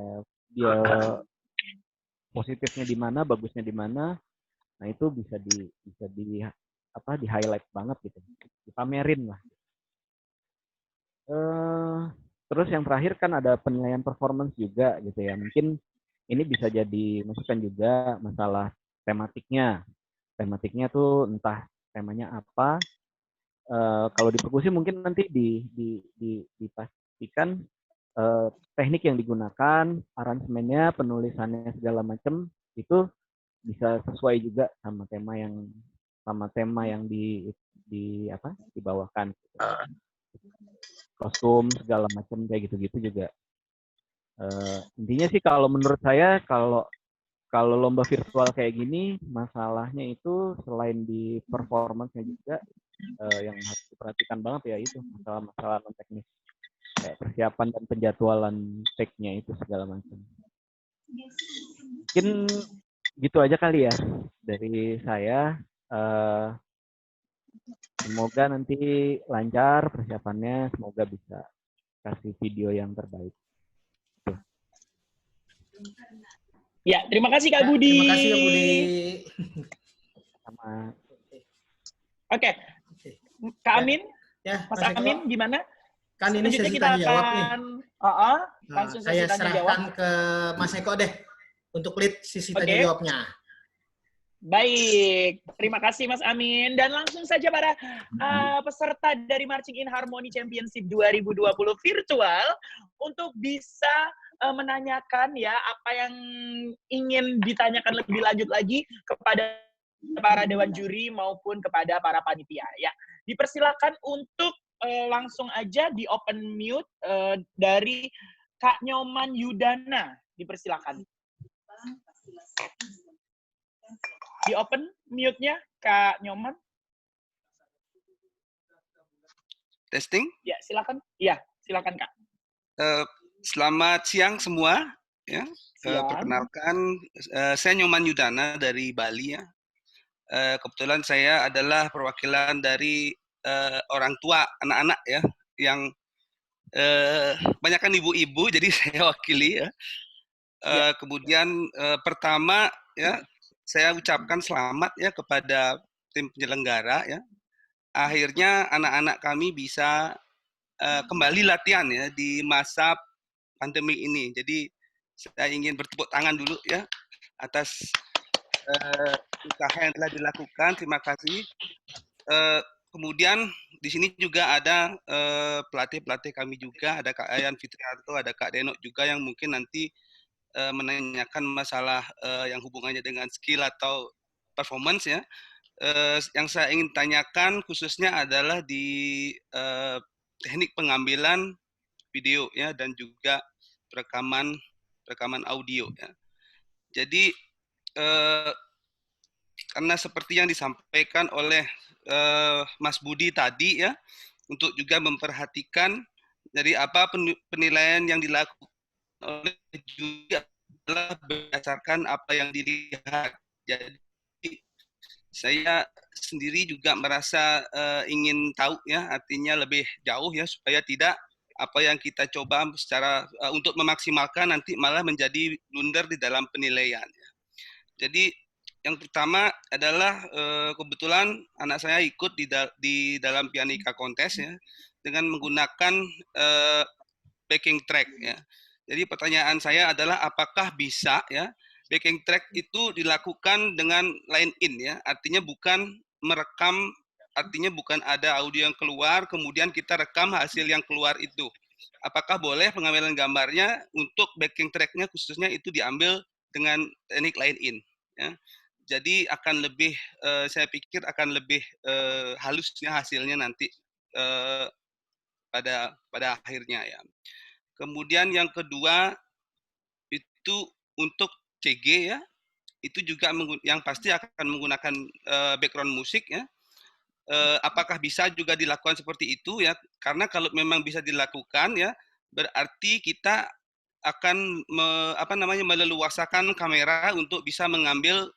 positifnya di mana, bagusnya di mana. Nah, itu bisa di highlight banget gitu. Dipamerin lah. Terus yang terakhir kan ada penilaian performance juga gitu ya. Mungkin ini bisa jadi masukan juga masalah tematiknya. Tematiknya tuh entah temanya apa. Kalau di perkusi mungkin nanti dipastikan teknik yang digunakan, aransemennya, penulisannya segala macam itu bisa sesuai juga sama tema yang dibawakan. Kostum segala macam kayak gitu-gitu juga. Intinya sih kalau menurut saya kalau lomba virtual kayak gini masalahnya itu selain di performance-nya juga yang harus diperhatikan banget ya itu masalah non teknis. Kayak persiapan dan penjadwalan take-nya itu segala macam. Mungkin gitu aja kali ya dari saya. Semoga nanti lancar persiapannya, semoga bisa kasih video yang terbaik. Tuh. Ya, terima kasih Kak Budi. Terima kasih Kak Budi. Sama. Oke, Kak Amin, ya, Mas Amin, gimana? Kan ini Selanjutnya sesi kita tanya jawab nih. langsung sesi Saya tanya serahkan jawab ke Mas Eko deh untuk lead sesi tanya jawabnya. Baik, terima kasih Mas Amin. Dan langsung saja para peserta dari Marching in Harmony Championship 2020 virtual untuk bisa menanyakan ya apa yang ingin ditanyakan lebih lanjut lagi kepada para dewan juri maupun kepada para panitia. Ya, dipersilakan untuk langsung aja di open mute dari Kak Nyoman Yudana. Dipersilakan. Di open mute-nya Kak Nyoman. Testing? Ya, silakan. Iya, silakan Kak. Selamat siang semua. Ya, perkenalkan, saya Nyoman Yudana dari Bali ya. Kebetulan saya adalah perwakilan dari orang tua anak-anak ya, yang banyakkan ibu-ibu, jadi saya wakili ya. Kemudian pertama ya, saya ucapkan selamat ya kepada tim penyelenggara ya. Akhirnya anak-anak kami bisa kembali latihan ya di masa pandemi ini. Jadi saya ingin bertepuk tangan dulu ya atas usaha yang telah dilakukan. Terima kasih. Kemudian di sini juga ada pelatih-pelatih kami juga, ada Kak Ayan Fitrianto, ada Kak Denok juga yang mungkin nanti menanyakan masalah yang hubungannya dengan skill atau performance ya. Yang saya ingin tanyakan khususnya adalah di teknik pengambilan video ya dan juga rekaman audio ya. Jadi karena seperti yang disampaikan oleh Mas Budi tadi ya, untuk juga memperhatikan dari apa penilaian yang dilakukan oleh juri adalah berdasarkan apa yang dilihat. Jadi saya sendiri juga merasa ingin tahu ya, artinya lebih jauh ya, supaya tidak apa yang kita coba secara untuk memaksimalkan nanti malah menjadi blunder di dalam penilaian. Jadi yang pertama adalah kebetulan anak saya ikut di dalam pianika kontes ya, dengan menggunakan backing track ya. Jadi pertanyaan saya adalah apakah bisa ya backing track itu dilakukan dengan line in ya, artinya bukan merekam, artinya bukan ada audio yang keluar kemudian kita rekam hasil yang keluar itu. Apakah boleh pengambilan gambarnya untuk backing tracknya khususnya itu diambil dengan teknik line in ya. Jadi akan lebih saya pikir akan lebih halusnya hasilnya nanti pada akhirnya ya. Kemudian yang kedua itu untuk CG ya, itu juga yang pasti akan menggunakan background musik ya. Apakah bisa juga dilakukan seperti itu ya? Karena kalau memang bisa dilakukan ya, berarti kita akan meleluasakan kamera untuk bisa mengambil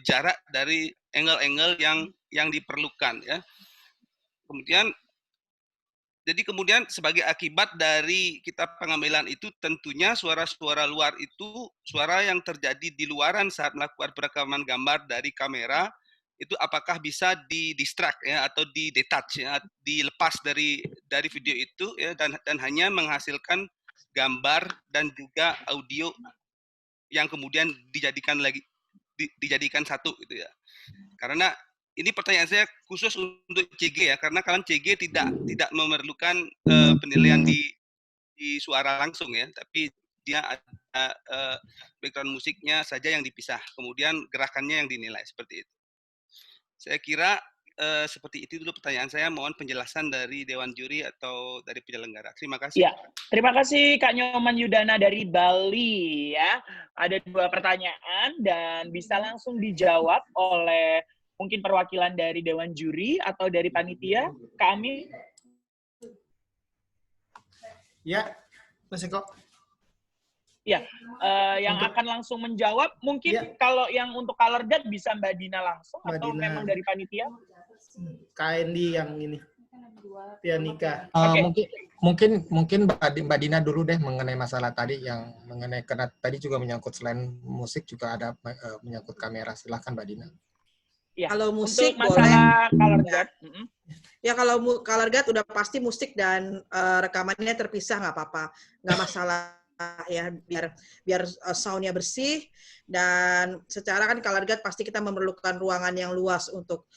jarak dari angle-angle yang diperlukan ya. Kemudian sebagai akibat dari kita pengambilan itu tentunya suara-suara luar itu suara yang terjadi di luaran saat melakukan perekaman gambar dari kamera itu apakah bisa di-distract ya atau di-detach ya, dilepas dari video itu ya, dan hanya menghasilkan gambar dan juga audio yang kemudian dijadikan satu gitu ya. Karena ini pertanyaan saya khusus untuk CG ya, karena kalian CG tidak memerlukan penilaian di suara langsung ya, tapi dia ada background musiknya saja yang dipisah, kemudian gerakannya yang dinilai seperti itu. Saya kira seperti itu dulu pertanyaan saya. Mohon penjelasan dari Dewan Juri atau dari penyelenggara. Terima kasih. Ya, terima kasih Kak Nyoman Yudana dari Bali ya. Ada 2 pertanyaan dan bisa langsung dijawab oleh mungkin perwakilan dari Dewan Juri atau dari panitia. Kami. Ya, Mas Eko. Ya, yang akan langsung menjawab mungkin kalau yang untuk color guard bisa Mbak Dina langsung atau memang dari panitia? KND yang ini, pianika. mungkin Mbak Dina dulu deh mengenai masalah tadi yang mengenai, karena tadi juga menyangkut selain musik juga ada menyangkut kamera. Silahkan Mbak Dina. Ya, kalau musik untuk masalah boleh. color guard. Ya kalau color guard udah pasti musik dan rekamannya terpisah nggak apa-apa, nggak masalah ya, biar soundnya bersih. Dan secara kan color guard pasti kita memerlukan ruangan yang luas untuk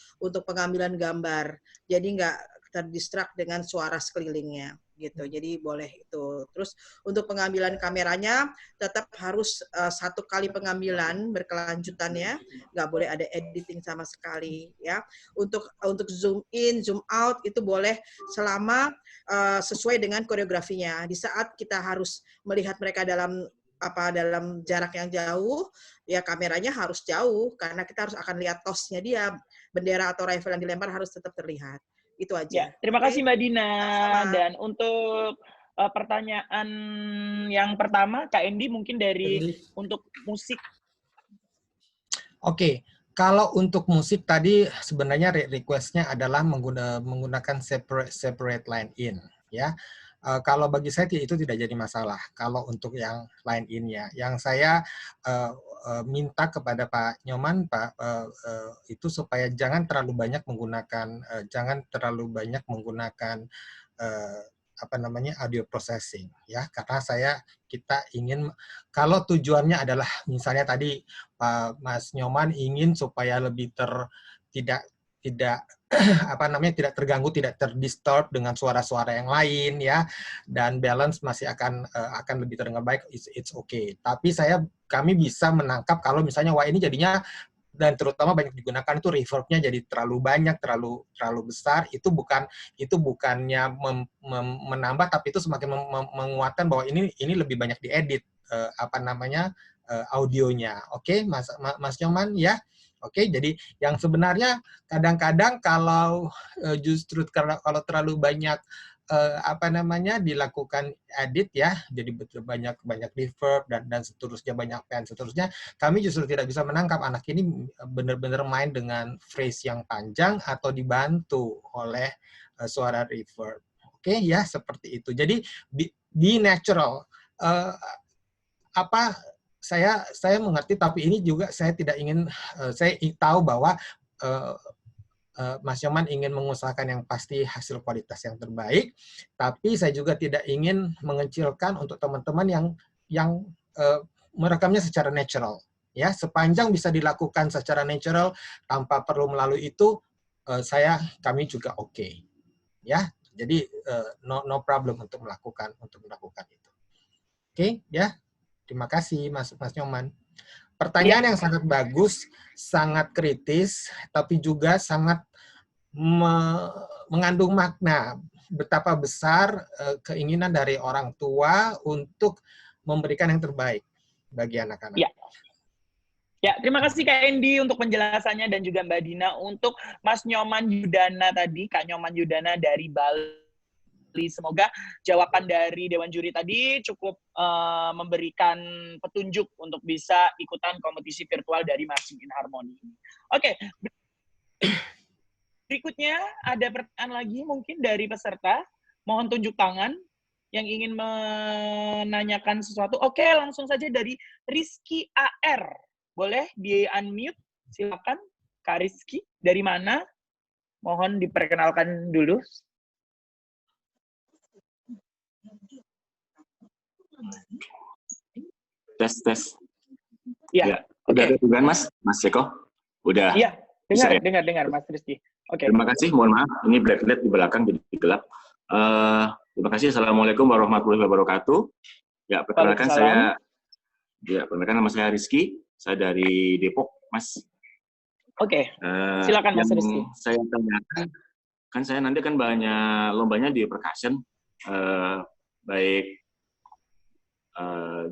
pengambilan gambar, jadi nggak terdistract dengan suara sekelilingnya gitu. Jadi boleh itu. Terus untuk pengambilan kameranya tetap harus 1 kali pengambilan berkelanjutannya, nggak boleh ada editing sama sekali ya. Untuk zoom in, zoom out itu boleh selama sesuai dengan koreografinya. Di saat kita harus melihat mereka dalam jarak yang jauh, ya kameranya harus jauh karena kita harus akan lihat tosnya dia, bendera atau rifle yang dilempar harus tetap terlihat. Itu aja. Ya, terima kasih Mbak Dina. Sama. Dan untuk pertanyaan yang pertama, Kak Endi mungkin untuk musik. Oke, kalau untuk musik tadi sebenarnya request-nya adalah menggunakan separate line in, ya. Kalau bagi saya itu tidak jadi masalah. Kalau untuk yang line in-nya, yang saya minta kepada Pak Nyoman, itu supaya jangan terlalu banyak menggunakan audio processing, ya, karena kita ingin, kalau tujuannya adalah misalnya tadi Pak Mas Nyoman ingin supaya lebih tidak tidak terganggu, tidak terdisturb dengan suara-suara yang lain, ya, dan balance masih akan lebih terdengar baik, it's okay. Tapi kami bisa menangkap kalau misalnya wah ini jadinya, dan terutama banyak digunakan itu reverb-nya jadi terlalu banyak, terlalu besar, itu bukannya menambah, tapi itu semakin menguatkan bahwa ini lebih banyak diedit audionya. Oke, Mas Nyoman, ya. Oke, jadi yang sebenarnya kadang-kadang kalau justru kalau terlalu banyak dilakukan edit, ya, jadi banyak reverb dan seterusnya, banyak pen seterusnya, kami justru tidak bisa menangkap anak ini benar-benar main dengan phrase yang panjang atau dibantu oleh suara reverb. Oke, ya, seperti itu. Jadi be natural. Saya mengerti, tapi ini juga saya tidak ingin, saya tahu bahwa Mas Nyoman ingin mengusahakan yang pasti hasil kualitas yang terbaik, tapi saya juga tidak ingin mengecilkan untuk teman-teman yang merekamnya secara natural, ya, sepanjang bisa dilakukan secara natural tanpa perlu melalui itu, kami juga oke, ya. Jadi no problem untuk melakukan itu. Oke, ya. Terima kasih Mas Nyoman. Pertanyaan yang sangat bagus, sangat kritis, tapi juga sangat mengandung makna. Betapa besar keinginan dari orang tua untuk memberikan yang terbaik bagi anak-anak. Ya. Ya, terima kasih Kak Endi untuk penjelasannya dan juga Mbak Dina. Untuk Mas Nyoman Yudana tadi, Kak Nyoman Yudana dari Bali. Semoga jawaban dari Dewan Juri tadi cukup memberikan petunjuk untuk bisa ikutan kompetisi virtual dari Marching in Harmony. Oke. Berikutnya ada pertanyaan lagi mungkin dari peserta. Mohon tunjuk tangan yang ingin menanyakan sesuatu. Oke, langsung saja dari Rizky AR. Boleh di-unmute? Silakan, Kak Rizky. Dari mana? Mohon diperkenalkan dulu. Tes. Ya. Udah ada Mas Eko? Udah. Iya, dengar Mas Rizky. Oke. Terima kasih, mohon maaf. Ini blacklight di belakang jadi gelap. Terima kasih. Assalamualaikum warahmatullahi wabarakatuh. Ya, perkenalkan nama saya Rizky. Saya dari Depok, Mas. Oke. Silakan Mas Rizky. Saya tanyakan, kan saya nanti kan banyak lombanya di percussion, baik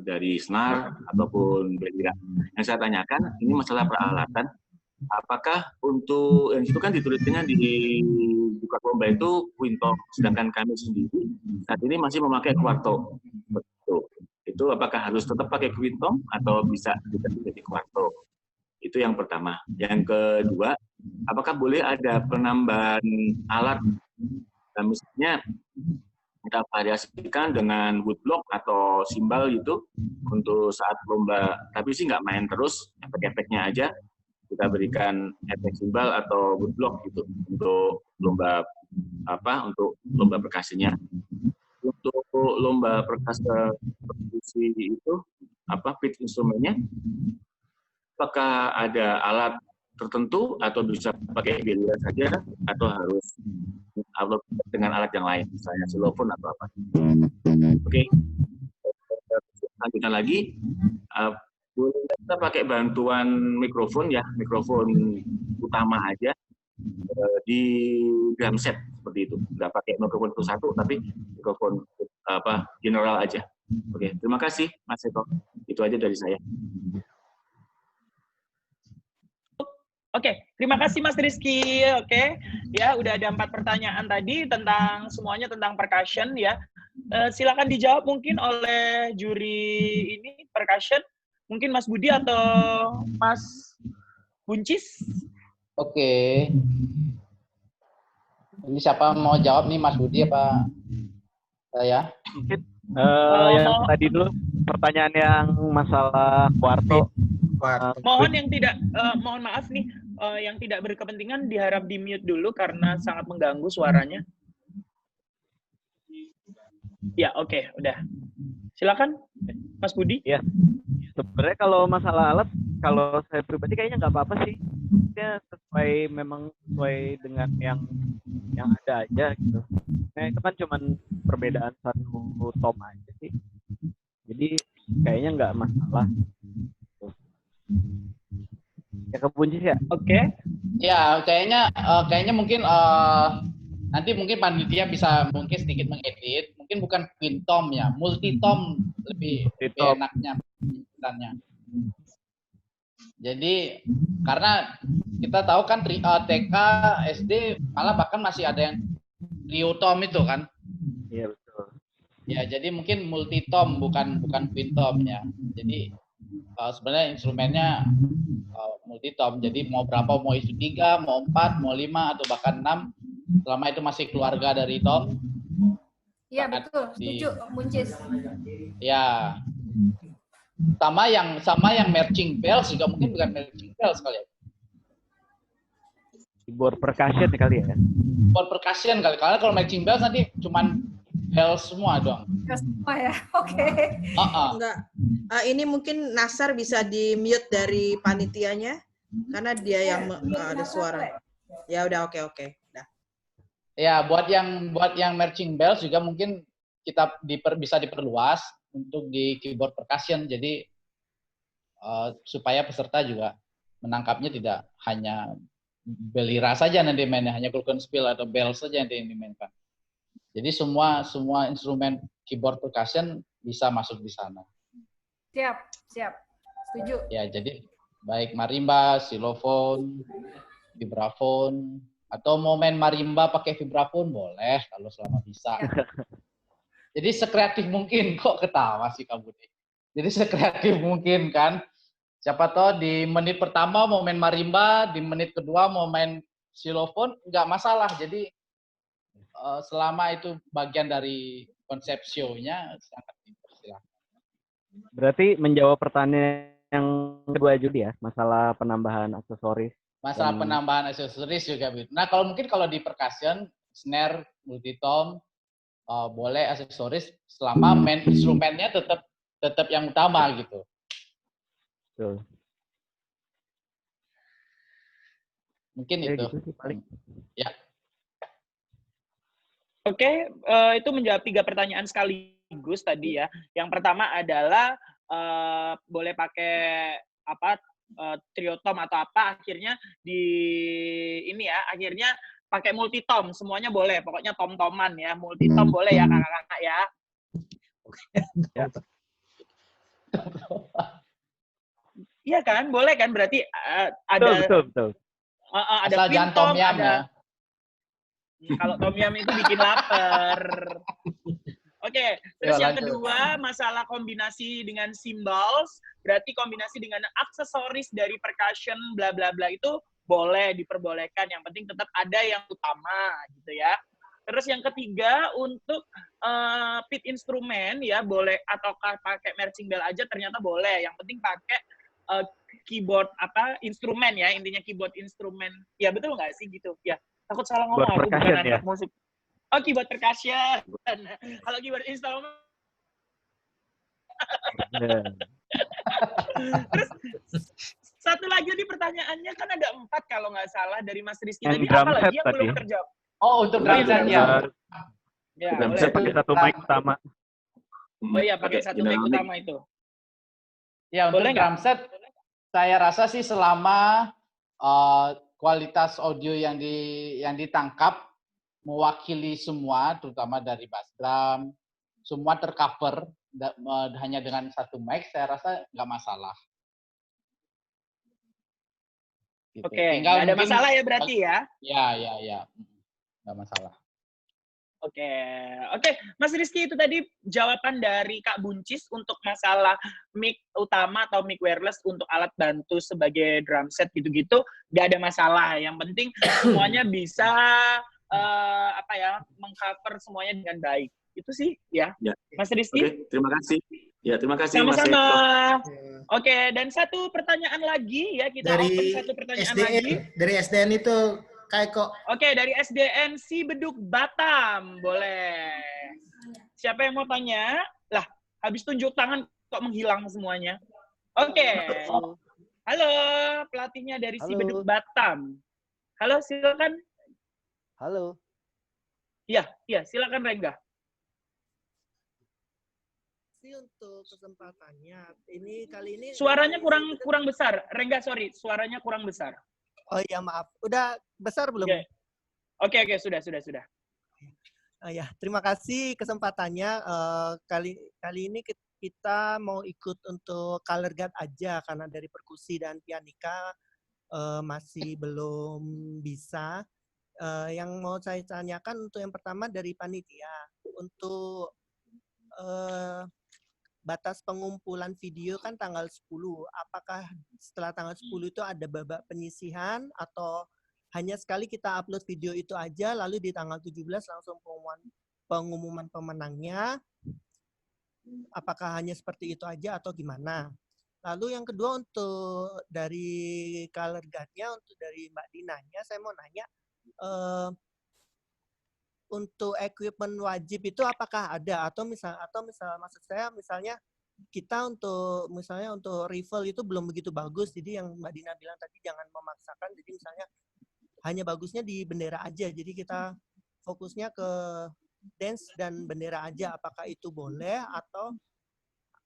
dari senar ataupun bendera. Yang saya tanyakan ini masalah peralatan. Apakah untuk yang itu kan ditulisnya di buka lomba itu quinto, sedangkan kami sendiri saat ini masih memakai quarto. Betul. Itu apakah harus tetap pakai quinto atau bisa diganti quarto? Itu yang pertama. Yang kedua, apakah boleh ada penambahan alat? Nah, misalnya kita variasikan dengan woodblock atau simbal gitu untuk saat lomba. Tapi sih nggak main terus, efek-efeknya aja kita berikan efek simbal atau woodblock gitu untuk lomba perkusinya. Untuk lomba perkusi itu pitch instrumennya, apakah ada alat tertentu atau bisa pakai beliau saja atau harus dengan alat yang lain, misalnya xylophone atau apa? Oke. Lanjutkan lagi, boleh kita pakai bantuan mikrofon ya, mikrofon utama aja di drum set seperti itu, nggak pakai mikrofon satu tapi mikrofon general aja. Oke, terima kasih Mas Eko. Itu aja dari saya. Oke, terima kasih Mas Rizky. Oke, ya udah ada 4 pertanyaan tadi tentang semuanya tentang percussion ya. Silakan dijawab mungkin oleh juri ini percussion. Mungkin Mas Budi atau Mas Buncis. Oke. Ini siapa mau jawab nih, Mas Budi apa saya? Mungkin yang tadi dulu pertanyaan yang masalah kuarto. Mohon yang tidak, mohon maaf nih, yang tidak berkepentingan diharap di-mute dulu karena sangat mengganggu suaranya. Ya, oke, udah. Silakan, Mas Budi. Ya, sebenarnya kalau masalah alat, kalau saya pribadi kayaknya nggak apa-apa sih. Maksudnya sesuai dengan yang ada aja gitu. Nah, itu kan cuman perbedaan satu tom aja sih. Jadi kayaknya nggak masalah. Ya kepunci ya. Oke. Ya kayaknya mungkin nanti mungkin panitia bisa mungkin sedikit mengedit. Mungkin bukan twin tom ya, multi tom lebih enaknya sebenarnya. Jadi karena kita tahu kan TK, SD malah bahkan masih ada yang trio tom itu kan. Iya betul. Ya jadi mungkin multi tom bukan twin tom ya. Jadi sebenarnya instrumennya multi tom. Jadi mau berapa, mau isu 3, mau 4, mau 5 atau bahkan 6, selama itu masih keluarga dari tom. Iya betul, setuju Buncis. Ya. Sama yang marching bells juga mungkin bukan marching bells kali ya. Keyboard percussion kali ya. Keyboard percussion kali. Karena kalau marching bells nanti cuman bells semua dong. Semua ya, oke. Enggak. Ini mungkin Nasar bisa di-mute dari panitianya karena dia yang ada suara. Ya udah, oke. Dah. Ya, buat yang marching bells juga mungkin kita bisa diperluas untuk di keyboard percussion. Jadi supaya peserta juga menangkapnya tidak hanya belira saja nanti mainnya, hanya glockenspiel atau bell saja yang dimainkan. Jadi semua instrumen keyboard percussion bisa masuk di sana. Siap. Setuju. Ya, jadi baik marimba, xylophone, vibraphone, atau mau main marimba pakai vibraphone boleh kalau selama bisa. Jadi sekreatif mungkin, kok ketawa sih kamu nih. Jadi sekreatif mungkin kan. Siapa tahu di menit pertama mau main marimba, di menit kedua mau main xylophone, nggak masalah. Jadi selama itu bagian dari konsep show-nya sangat dipersilakan. Berarti menjawab pertanyaan yang kedua Judi ya, masalah penambahan aksesoris. Masalah penambahan aksesoris juga. Nah, kalau di percussion, snare, multi-tom, boleh aksesoris selama main instrumennya tetap yang utama gitu. Betul. Mungkin itu. Gitu sih paling. Ya. Oke, itu menjawab 3 pertanyaan sekaligus tadi ya. Yang pertama adalah boleh pakai trio tom atau apa, akhirnya akhirnya pakai multi tom, semuanya boleh. Pokoknya tom-toman ya, multi tom boleh ya kakak-kakak ya. Iya kan, boleh kan? Berarti ada betul. Ada jangan tom yam ya. Kalau tom yam itu bikin lapar. Oke, terus yang kedua masalah kombinasi dengan cymbals, berarti kombinasi dengan aksesoris dari percussion bla bla bla itu boleh diperbolehkan. Yang penting tetap ada yang utama gitu ya. Terus yang ketiga untuk pit instrumen ya boleh ataukah pakai marching bell aja ternyata boleh. Yang penting pakai keyboard instrumen ya, intinya keyboard instrumen. Ya betul nggak sih gitu? Ya takut salah ngomong, aku bukan anak musik. Oh, keyboard percussion. Kalau keyboard instrumen. Terus satu lagi di pertanyaannya kan ada 4 kalau nggak salah dari Mas Rizky tadi, apa lagi yang belum terjawab? Oh, untuk drum set ya. Ya, pakai satu mic utama. Oh iya, pakai satu mic utama itu. Ya, untuk drum set saya rasa sih selama kualitas audio yang ditangkap mewakili semua, terutama dari bass drum, semua tercover hanya dengan satu mic, saya rasa nggak masalah. Gitu. Oke, nggak ada masalah ya berarti ya? Ya, nggak masalah. Oke, Mas Rizky, itu tadi jawaban dari Kak Buncis untuk masalah mic utama atau mic wireless untuk alat bantu sebagai drum set gitu-gitu, nggak ada masalah. Yang penting semuanya bisa mengcover semuanya dengan baik. Itu sih ya. Mas Rizky. Oke, terima kasih. Ya, terima kasih Sama-sama. Mas. Oke, dan satu pertanyaan lagi ya, kita open satu pertanyaan SDN, lagi. Dari SDN itu Kak. Oke, dari SDN Beduk Batam, boleh. Siapa yang mau tanya? Lah, habis tunjuk tangan kok menghilang semuanya. Oke. Halo, pelatihnya dari Beduk Batam. Halo, silakan. Halo. Iya, silakan Rengga. Untuk kesempatannya, kali ini suaranya kurang besar. Rengga, sorry, suaranya kurang besar. Oh iya, maaf. Udah besar belum? Oke, sudah. Ya, terima kasih kesempatannya. Kali ini kita mau ikut untuk color guard aja karena dari perkusi dan pianika masih belum bisa. Yang mau saya tanyakan untuk yang pertama dari panitia, untuk batas pengumpulan video kan tanggal 10. Apakah setelah tanggal 10 itu ada babak penyisihan atau hanya sekali kita upload video itu aja lalu di tanggal 17 langsung pengumuman pemenangnya? Apakah hanya seperti itu aja atau gimana? Lalu yang kedua untuk dari color guard-nya, untuk dari Mbak Dinanya, saya mau nanya untuk equipment wajib itu apakah ada atau misal maksud saya misalnya kita untuk rifle itu belum begitu bagus, jadi yang Mbak Dina bilang tadi jangan memaksakan, jadi misalnya hanya bagusnya di bendera aja, jadi kita fokusnya ke dance dan bendera aja, apakah itu boleh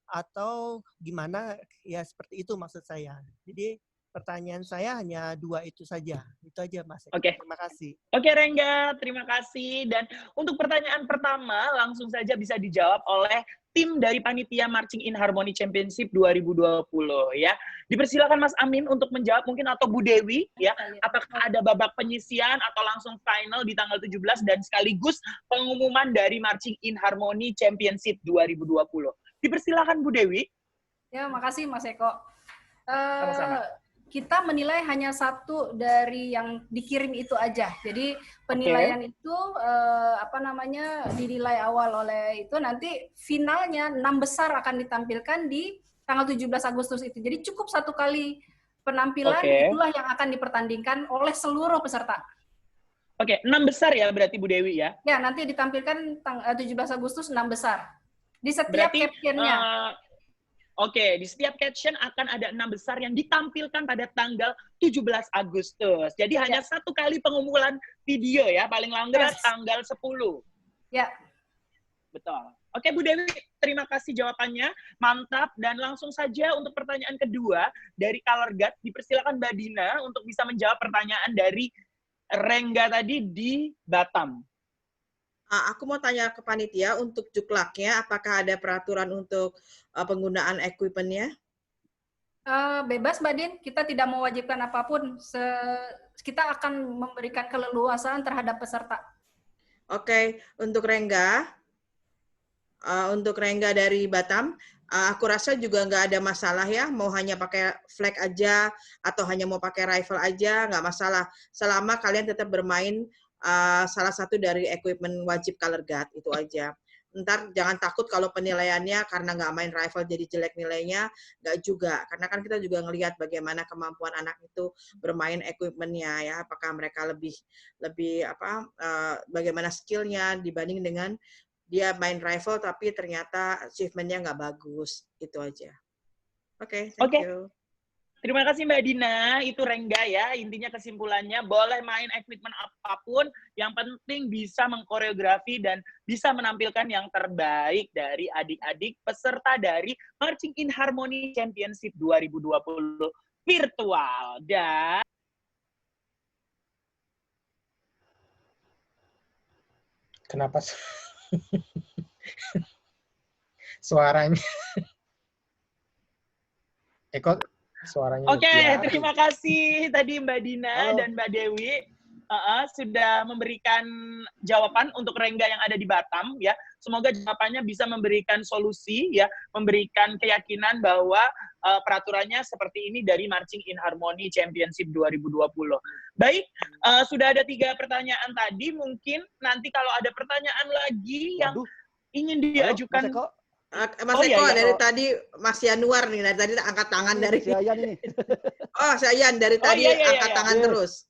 atau gimana ya, seperti itu maksud saya. Jadi pertanyaan saya hanya 2 itu saja. Itu aja, Mas. Oke. Terima kasih. Oke, Rengga. Terima kasih. Dan untuk pertanyaan pertama, langsung saja bisa dijawab oleh tim dari Panitia Marching in Harmony Championship 2020 ya. Dipersilakan Mas Amin untuk menjawab mungkin, atau Bu Dewi ya. Apakah ada babak penyisian atau langsung final di tanggal 17 dan sekaligus pengumuman dari Marching in Harmony Championship 2020. Dipersilakan Bu Dewi. Ya, makasih Mas Eko. Sama-sama. Kita menilai hanya satu dari yang dikirim itu aja. Jadi penilaian itu dinilai awal oleh itu, nanti finalnya 6 besar akan ditampilkan di tanggal 17 Agustus itu. Jadi cukup 1 kali penampilan, itulah yang akan dipertandingkan oleh seluruh peserta. Oke, 6 besar ya berarti Bu Dewi ya? Ya, nanti ditampilkan 17 Agustus 6 besar. Di setiap captionnya. Oke, di setiap caption akan ada 6 besar yang ditampilkan pada tanggal 17 Agustus. Jadi hanya 1 kali pengumpulan video ya, paling lambat tanggal 10. Ya. Betul. Oke, Bu Dewi, terima kasih jawabannya. Mantap. Dan langsung saja untuk pertanyaan kedua dari Color Guard, dipersilakan Mbak Dina untuk bisa menjawab pertanyaan dari Rengga tadi di Batam. Aku mau tanya ke panitia untuk juklaknya, apakah ada peraturan untuk penggunaan equipment-nya? Bebas, Mbak Din. Kita tidak mewajibkan apapun. Kita akan memberikan keleluasaan terhadap peserta. Oke, untuk Rengga dari Batam, aku rasa juga nggak ada masalah ya, mau hanya pakai flag aja atau hanya mau pakai rifle aja, nggak masalah. Selama kalian tetap bermain salah satu dari equipment wajib color guard, itu aja. Ntar jangan takut kalau penilaiannya karena nggak main rifle jadi jelek nilainya, nggak juga. Karena kan kita juga ngelihat bagaimana kemampuan anak itu bermain equipment-nya ya, apakah mereka lebih bagaimana skill-nya dibanding dengan dia main rifle tapi ternyata achievement-nya nggak bagus. Itu aja. Oke, thank you. Terima kasih Mbak Dina, itu Rengga ya, intinya kesimpulannya boleh main equipment apapun, yang penting bisa mengkoreografi dan bisa menampilkan yang terbaik dari adik-adik peserta dari Marching in Harmony Championship 2020 virtual. Dan kenapa suaranya Eko suaranya. Oke, terima kasih tadi Mbak Dina dan Mbak Dewi sudah memberikan jawaban untuk Rengga yang ada di Batam ya. Semoga jawabannya bisa memberikan solusi ya, memberikan keyakinan bahwa peraturannya seperti ini dari Marching in Harmony Championship 2020. Baik, sudah ada 3 pertanyaan tadi, mungkin nanti kalau ada pertanyaan lagi yang ingin diajukan. Mas Eko, dari tadi Mas Yanuar nih, dari tadi angkat tangan dari si Ayan ini. Oh, si Ayan dari tadi angkat tangan terus.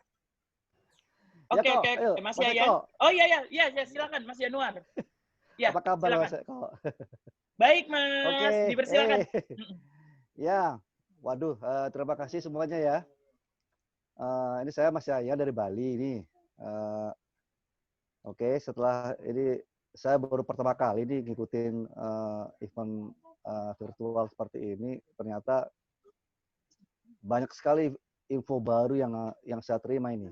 Oke, Mas Yayan. Oh iya, silakan Mas Yanuar. Ya, apa kabar silakan. Mas Eko? Baik Mas, dipersilakan. Ya, waduh, terima kasih semuanya ya. Ini saya Mas Yayan dari Bali ini. Oke, setelah ini saya baru pertama kali nih ngikutin event virtual seperti ini. Ternyata banyak sekali info baru yang saya terima ini.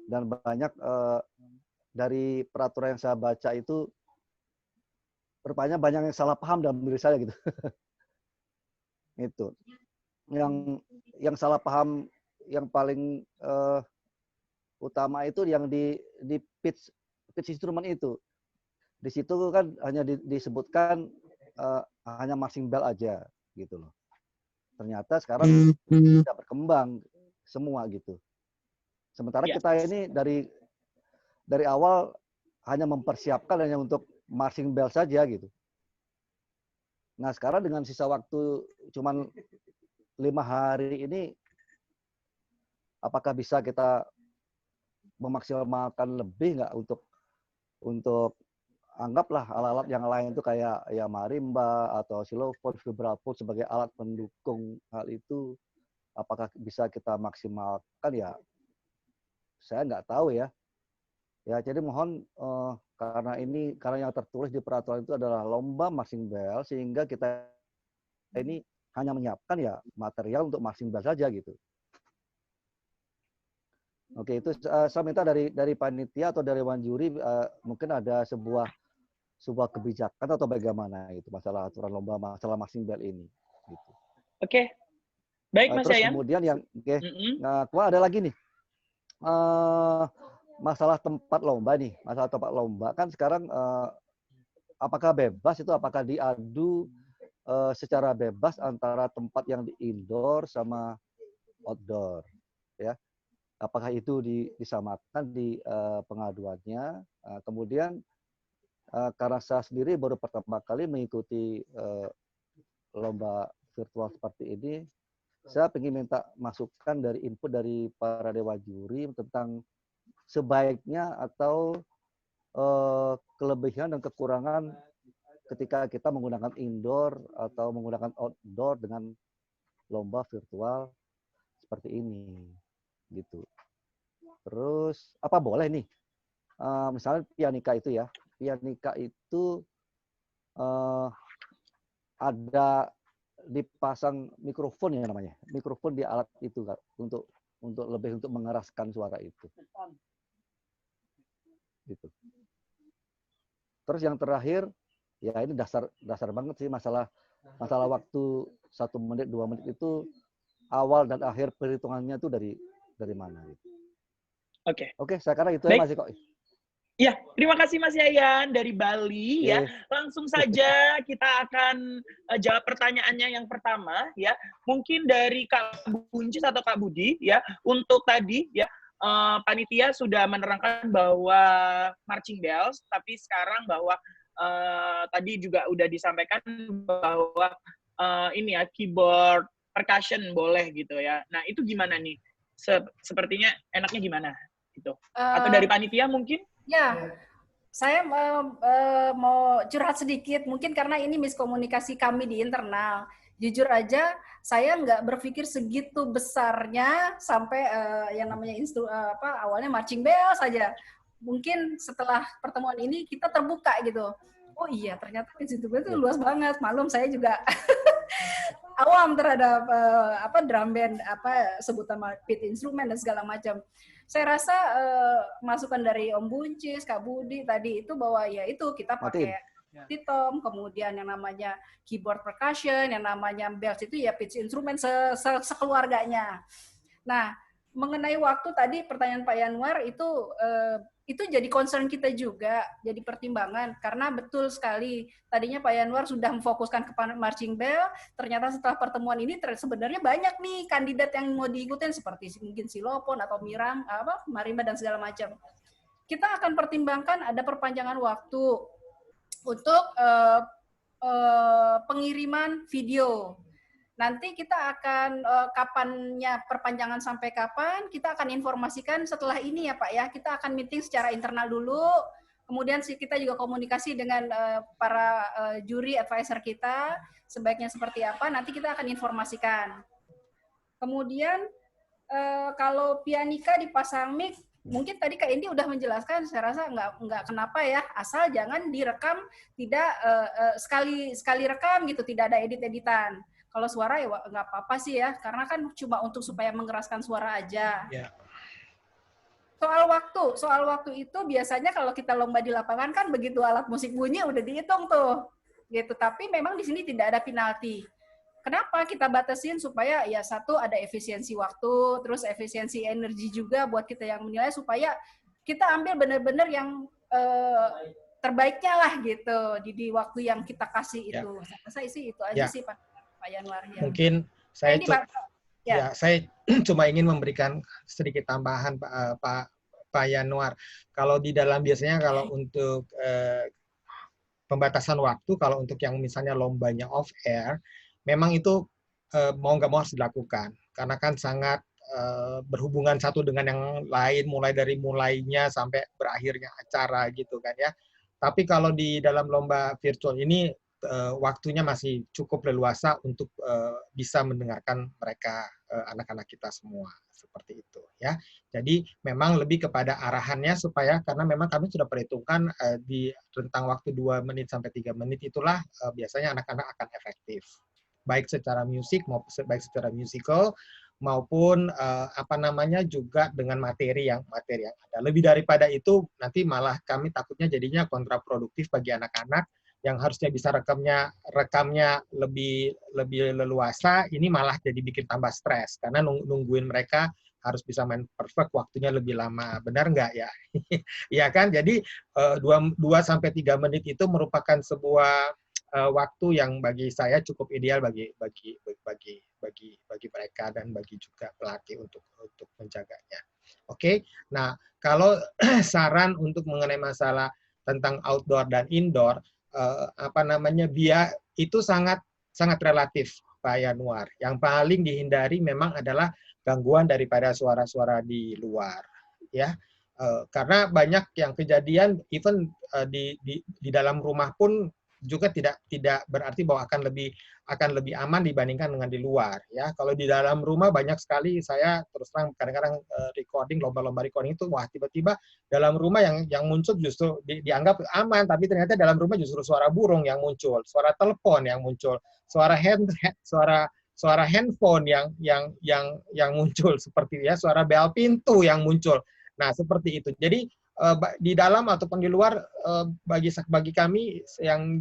Dan banyak dari peraturan yang saya baca itu rupanya banyak yang salah paham dalam diri saya gitu. Itu. Yang salah paham yang paling utama itu yang di pitch instrument itu. Di situ kan hanya disebutkan hanya marching bell aja gitu loh. Ternyata sekarang tidak berkembang semua gitu. Sementara kita ini dari awal hanya mempersiapkan hanya untuk marching bell saja gitu. Nah sekarang dengan sisa waktu cuman 5 hari ini, apakah bisa kita memaksimalkan lebih nggak untuk anggaplah alat-alat yang lain itu kayak ya marimba atau xylophone, vibraphone sebagai alat pendukung hal itu, apakah bisa kita maksimalkan ya? Saya nggak tahu ya. Ya jadi mohon karena yang tertulis di peraturan itu adalah lomba marching bell, sehingga kita ini hanya menyiapkan ya material untuk marching bell saja gitu. Oke, itu saya minta dari panitia atau dari dewan juri mungkin ada sebuah kebijakan atau bagaimana itu masalah aturan lomba, masalah marching bell ini gitu. Oke. Baik Mas Yayan. Kemudian yang nah, ada lagi nih. Masalah tempat lomba nih. Masalah tempat lomba kan sekarang apakah bebas itu, apakah diadu secara bebas antara tempat yang di indoor sama outdoor ya. Apakah itu disamakan di pengaduannya? Kemudian karena saya sendiri baru pertama kali mengikuti lomba virtual seperti ini, saya ingin minta masukan dari input dari para dewan juri tentang sebaiknya atau kelebihan dan kekurangan ketika kita menggunakan indoor atau menggunakan outdoor dengan lomba virtual seperti ini. Gitu. Terus apa boleh nih misalnya pianika itu ya, pianika itu ada dipasang mikrofon ya namanya, mikrofon di alat itu untuk lebih untuk mengeraskan suara itu gitu. Terus yang terakhir ya ini dasar banget sih, masalah waktu 1 menit 2 menit itu awal dan akhir perhitungannya itu dari mana gitu. Oke, saya kira itu ya Mas Eko. Ya, terima kasih Mas Yayan dari Bali ya. Langsung saja kita akan jawab pertanyaannya yang pertama ya. Mungkin dari Kak Buncis atau Kak Budi ya, untuk tadi ya panitia sudah menerangkan bahwa marching bells, tapi sekarang bahwa tadi juga udah disampaikan bahwa ini ya keyboard percussion boleh gitu ya. Nah itu gimana nih? Sepertinya enaknya gimana gitu? Atau dari panitia mungkin? Ya, saya mau curhat sedikit, mungkin karena ini miskomunikasi kami di internal. Jujur aja, saya nggak berpikir segitu besarnya sampai yang namanya awalnya marching bell saja. Mungkin setelah pertemuan ini kita terbuka gitu. Oh iya, ternyata instrumen itu luas banget. Malum saya juga awam terhadap drum band, sebutan pit instrumen dan segala macam. Saya rasa masukan dari Om Buncis, Kak Budi tadi itu bahwa ya itu kita pakai tom, kemudian yang namanya keyboard percussion, yang namanya bells itu ya pitch instrumen sekeluarganya. Nah, mengenai waktu tadi pertanyaan Pak Yanuar itu jadi concern kita juga, jadi pertimbangan karena betul sekali tadinya Pak Yanuar sudah memfokuskan ke marching bell, ternyata setelah pertemuan ini sebenarnya banyak nih kandidat yang mau diikutin seperti mungkin silopon atau marimba dan segala macam. Kita akan pertimbangkan ada perpanjangan waktu untuk pengiriman video. Nanti kita akan kapannya perpanjangan sampai kapan, kita akan informasikan setelah ini ya Pak ya. Kita akan meeting secara internal dulu, kemudian kita juga komunikasi dengan para juri advisor kita, sebaiknya seperti apa, nanti kita akan informasikan. Kemudian kalau pianika dipasang mic, mungkin tadi Kak Indi udah menjelaskan, saya rasa nggak kenapa ya, asal jangan direkam tidak sekali rekam gitu, tidak ada edit-editan. Kalau suara ya nggak apa-apa sih ya, karena kan cuma untuk supaya mengeraskan suara aja. Yeah. Soal waktu itu biasanya kalau kita lomba di lapangan kan begitu alat musik bunyi udah dihitung tuh, gitu. Tapi memang di sini tidak ada penalti. Kenapa kita batasin supaya ya satu ada efisiensi waktu, terus efisiensi energi juga buat kita yang menilai supaya kita ambil benar-benar yang terbaiknya lah gitu di waktu yang kita kasih itu. Saya rasa sih itu aja sih Pak Yanuar. Ya. Mungkin saya saya cuma ingin memberikan sedikit tambahan Pak Yanuar. Kalau di dalam biasanya kalau untuk pembatasan waktu, kalau untuk yang misalnya lombanya off air, memang itu mau nggak mau harus dilakukan karena kan sangat berhubungan satu dengan yang lain, mulai dari mulainya sampai berakhirnya acara gitu kan ya. Tapi kalau di dalam lomba virtual ini waktunya masih cukup leluasa untuk bisa mendengarkan mereka anak-anak kita semua seperti itu ya. Jadi memang lebih kepada arahannya supaya karena memang kami sudah perhitungkan di rentang waktu 2 menit sampai 3 menit itulah biasanya anak-anak akan efektif. Baik secara musik maupun baik secara musical maupun juga dengan materi yang ada. Lebih daripada itu nanti malah kami takutnya jadinya kontraproduktif bagi anak-anak yang harusnya bisa rekamnya lebih leluasa, ini malah jadi bikin tambah stres karena nungguin mereka harus bisa main perfect waktunya lebih lama. Benar nggak ya? Iya kan? Jadi 2 sampai 3 menit itu merupakan sebuah waktu yang bagi saya cukup ideal bagi mereka dan bagi juga pelatih untuk menjaganya. Oke. Nah, kalau saran untuk mengenai masalah tentang outdoor dan indoor, biaya itu sangat relatif Pak Yanuar. Yang paling dihindari memang adalah gangguan daripada suara-suara di luar, ya. Karena banyak yang kejadian, even di dalam rumah pun juga tidak berarti bahwa akan lebih aman dibandingkan dengan di luar, ya. Kalau di dalam rumah banyak sekali saya terus terang kadang-kadang recording lomba-lomba recording itu wah tiba-tiba dalam rumah yang muncul justru dianggap aman, tapi ternyata dalam rumah justru suara burung yang muncul, suara telepon yang muncul, suara handphone yang muncul seperti ya, suara bel pintu yang muncul. Nah, seperti itu. Jadi di dalam ataupun di luar bagi kami yang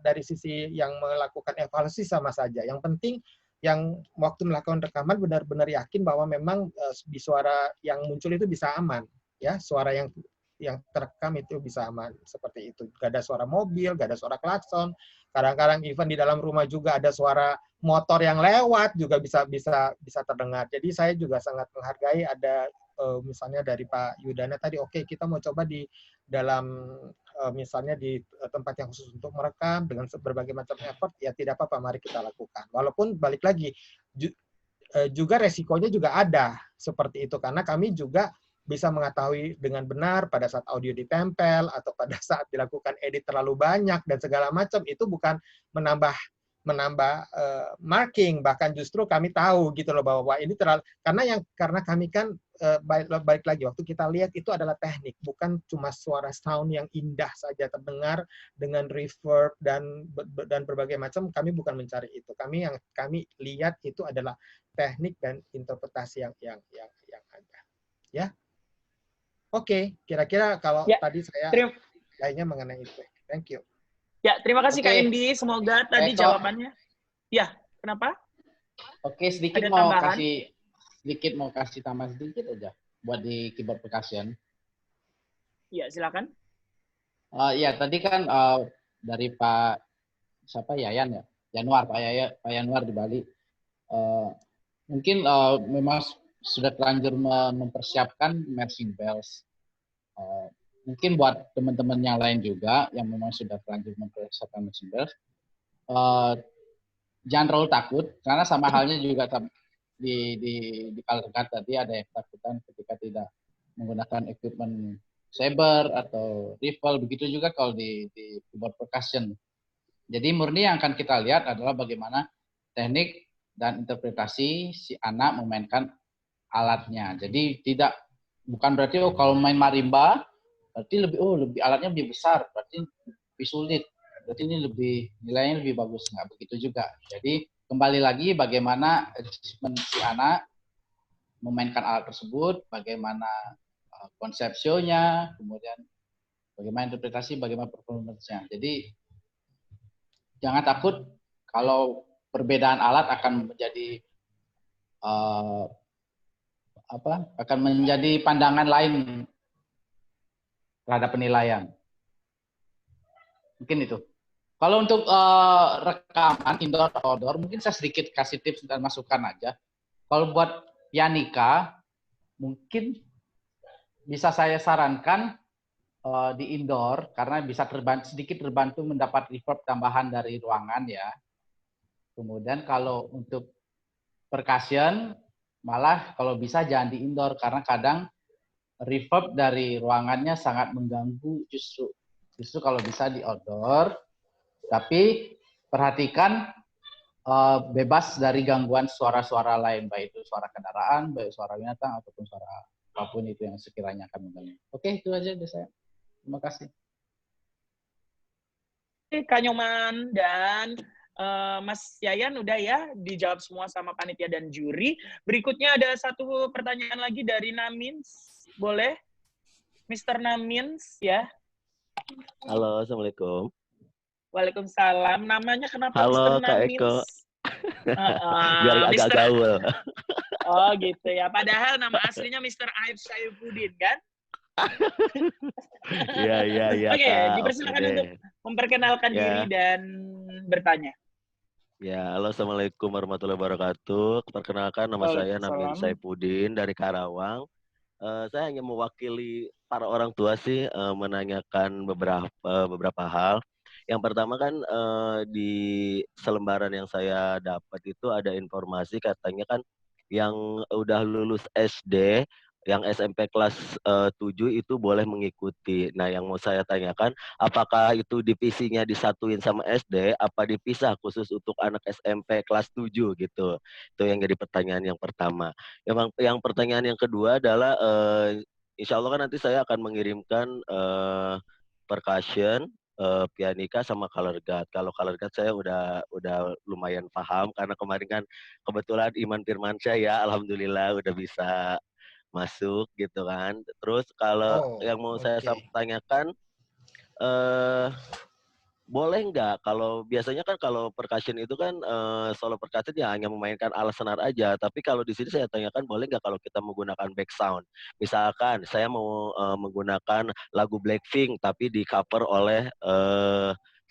dari sisi yang melakukan evaluasi sama saja. Yang penting yang waktu melakukan rekaman benar-benar yakin bahwa memang di suara yang muncul itu bisa aman, ya, suara yang terekam itu bisa aman seperti itu. Gak ada suara mobil, gak ada suara klakson. Kadang-kadang even di dalam rumah juga ada suara motor yang lewat juga bisa terdengar. Jadi saya juga sangat menghargai ada misalnya dari Pak Yudana tadi, oke, kita mau coba di dalam misalnya di tempat yang khusus untuk merekam dengan berbagai macam effort, ya tidak apa-apa, mari kita lakukan. Walaupun balik lagi juga resikonya juga ada seperti itu, karena kami juga bisa mengetahui dengan benar pada saat audio ditempel atau pada saat dilakukan edit terlalu banyak dan segala macam, itu bukan menambah marking, bahkan justru kami tahu gitu loh bahwa ini terlalu, karena kami kan balik lagi waktu kita lihat itu adalah teknik, bukan cuma suara sound yang indah saja terdengar dengan reverb dan berbagai macam. Kami bukan mencari itu. Kami lihat itu adalah teknik dan interpretasi yang ada. Ya. Oke, kira-kira kalau tadi saya kayaknya mengenai itu. Thank you. Ya, terima kasih Kak Indi. Semoga tadi jawabannya. Ya, kenapa? Oke, sedikit mau kasih tambah sedikit aja buat di keyboard percussion. Iya, silakan. Iya, tadi kan dari Pak Yayan ya, Pak Yanuar di Bali. Mungkin memang sudah terlanjur mempersiapkan marching bells. Mungkin buat teman-teman yang lain juga yang memang sudah terlanjur mempersiapkan marching bells, jangan terlalu takut, karena sama halnya juga di Kalkat tadi ada yang ketakutan ketika tidak menggunakan equipment saber atau rifle, begitu juga kalau di keyboard percussion. Jadi murni yang akan kita lihat adalah bagaimana teknik dan interpretasi si anak memainkan alatnya. Jadi bukan berarti kalau main marimba berarti lebih alatnya lebih besar, berarti lebih sulit, berarti ini nilainya lebih bagus. Nggak begitu juga. Jadi kembali lagi bagaimana achievement si anak memainkan alat tersebut, bagaimana konsep show-nya, kemudian bagaimana interpretasi, bagaimana performance-nya. Jadi jangan takut kalau perbedaan alat akan menjadi akan menjadi pandangan lain terhadap penilaian. Mungkin itu. Kalau untuk rekaman indoor atau outdoor, mungkin saya sedikit kasih tips dan masukan aja. Kalau buat pianika, mungkin bisa saya sarankan di indoor, karena bisa sedikit terbantu mendapat reverb tambahan dari ruangan ya. Kemudian kalau untuk percussion, malah kalau bisa jangan di indoor, karena kadang reverb dari ruangannya sangat mengganggu justru kalau bisa di outdoor. Tapi perhatikan bebas dari gangguan suara-suara lain, baik itu suara kendaraan, baik suara binatang, ataupun suara apapun itu yang sekiranya akan mengganggu. Oke, itu aja dari saya. Terima kasih. Kak Nyoman dan Mas Yayan udah ya dijawab semua sama panitia dan juri. Berikutnya ada satu pertanyaan lagi dari Namins. Boleh? Mr. Namins ya. Halo, Assalamualaikum. Waalaikumsalam. Namanya kenapa Halo, Mr. Kak Namins? Eko. Biar agak gaul. Oh gitu ya. Padahal nama aslinya Mr. Aib Syaifuddin kan? Iya. Oke, dipersilakan untuk memperkenalkan diri dan bertanya. Ya, halo, Assalamualaikum warahmatullahi wabarakatuh. Perkenalkan, nama saya Namin Syaifuddin dari Karawang. Saya hanya mewakili para orang tua sih, menanyakan beberapa hal. Yang pertama kan di selembaran yang saya dapat itu ada informasi katanya kan yang udah lulus SD, yang SMP kelas 7 itu boleh mengikuti. Nah, yang mau saya tanyakan, apakah itu divisinya disatuin sama SD, apa dipisah khusus untuk anak SMP kelas 7 gitu. Itu yang jadi pertanyaan yang pertama. Yang pertanyaan yang kedua adalah, insya Allah kan nanti saya akan mengirimkan percussion, pianika sama color guard. Kalau color guard saya udah lumayan paham karena kemarin kan kebetulan Iman Firmansyah ya, alhamdulillah udah bisa masuk gitu kan. Terus kalau yang mau saya tanyakan, boleh nggak kalau biasanya kan kalau percussion itu kan solo percussion ya hanya memainkan alat senar aja. Tapi kalau di sini saya tanyakan boleh nggak kalau kita menggunakan back sound. Misalkan saya mau menggunakan lagu Blackpink tapi di cover oleh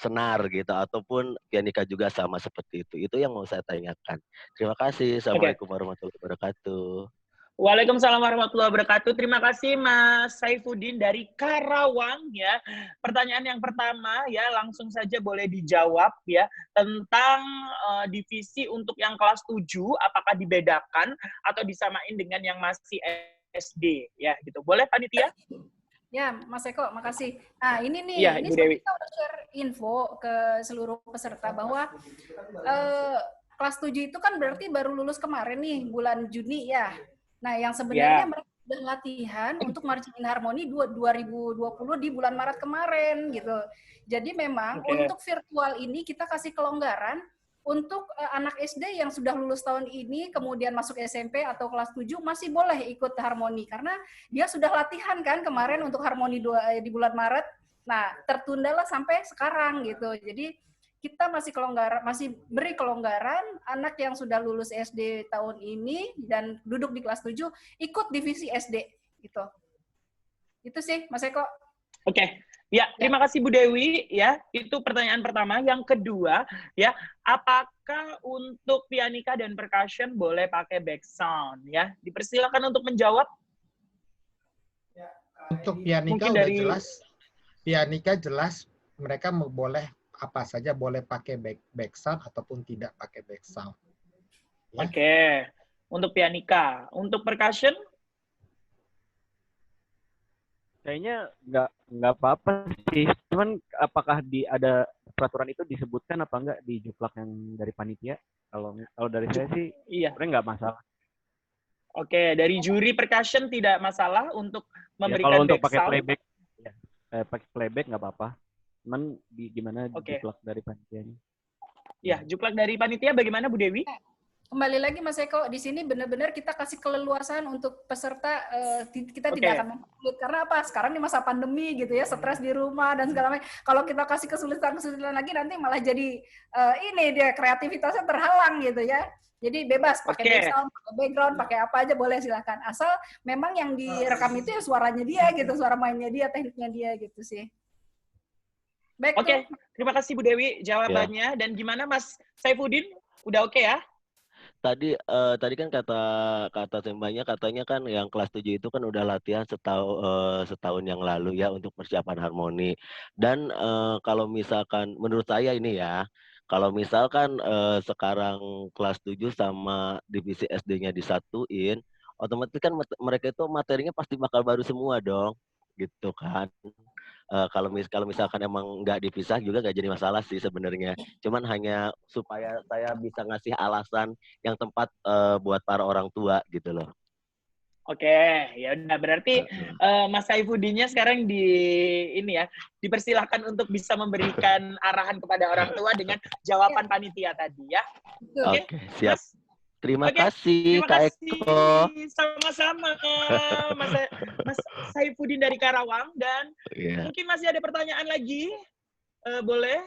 senar gitu, ataupun pianika juga sama seperti itu. Itu yang mau saya tanyakan. Terima kasih. Assalamualaikum warahmatullahi wabarakatuh. Waalaikumsalam warahmatullahi wabarakatuh. Terima kasih Mas Saifuddin dari Karawang ya. Pertanyaan yang pertama ya langsung saja boleh dijawab ya tentang divisi untuk yang kelas 7 apakah dibedakan atau disamain dengan yang masih SD ya gitu. Boleh panitia? Ya, Mas Eko, makasih. Nah, ini nih, Ya, ini Ibu Dewi. kita udah share info ke seluruh peserta bahwa kelas 7 itu kan berarti baru lulus kemarin nih, bulan Juni ya. Nah, yang sebenarnya mereka sudah latihan untuk Marching in Harmony 2020 di bulan Maret kemarin gitu. Jadi memang untuk virtual ini kita kasih kelonggaran untuk anak SD yang sudah lulus tahun ini kemudian masuk SMP atau kelas 7 masih boleh ikut harmoni karena dia sudah latihan kan kemarin untuk harmoni di bulan Maret. Nah, tertundalah sampai sekarang gitu. Jadi kita masih beri kelonggaran anak yang sudah lulus SD tahun ini dan duduk di kelas 7 ikut divisi SD gitu. Itu sih Mas Eko. Oke. Ya, terima kasih Bu Dewi ya. Itu pertanyaan pertama. Yang kedua, ya, apakah untuk pianika dan percussion boleh pakai background ya? Dipersilakan untuk menjawab. Untuk pianika udah jelas. Pianika jelas mereka boleh apa saja, boleh pakai background ataupun tidak pakai background. Ya. Oke. Untuk pianika, untuk percussion kayaknya nggak apa-apa sih. Cuman apakah ada peraturan itu disebutkan apa enggak di juklak yang dari panitia? Kalau dari saya sih sebenarnya nggak masalah. Oke, dari juri percussion tidak masalah untuk memberikan kalau untuk back pakai sound. playback, pakai playback nggak apa-apa. Cuman gimana juklak dari panitianya? Ya, juklak dari panitia bagaimana Bu Dewi? Kembali lagi Mas Eko, di sini benar-benar kita kasih keleluasan untuk peserta, kita tidak akan mempersulit. Karena apa? Sekarang di masa pandemi gitu ya, stres di rumah dan segala macam. Kalau kita kasih kesulitan-kesulitan lagi, nanti malah jadi ini dia kreativitasnya terhalang gitu ya. Jadi bebas, pakai background, pakai apa aja boleh silakan. Asal memang yang direkam itu ya suaranya dia gitu, suara mainnya dia, tekniknya dia gitu sih. Baik, Oke, terima kasih Bu Dewi jawabannya. Dan gimana Mas Saifuddin? Udah oke ya? Tadi kan kata Sembanya katanya kan yang kelas 7 itu kan udah latihan setahun yang lalu ya untuk persiapan harmoni. Dan kalau misalkan menurut saya ini ya, kalau misalkan sekarang kelas 7 sama divisi SD-nya disatuin, otomatis kan mereka itu materinya pasti bakal baru semua dong, gitu kan. Kalau misalkan emang nggak dipisah juga nggak jadi masalah sih sebenarnya. Cuman hanya supaya saya bisa ngasih alasan yang tepat buat para orang tua gitu loh. Oke, ya udah berarti Mas Saifuddinnya sekarang dipersilahkan untuk bisa memberikan arahan kepada orang tua dengan jawaban panitia tadi ya. Oke, siap. Terima kasih Kak Eko. Sama-sama Mas Saifuddin dari Karawang dan mungkin masih ada pertanyaan lagi. Boleh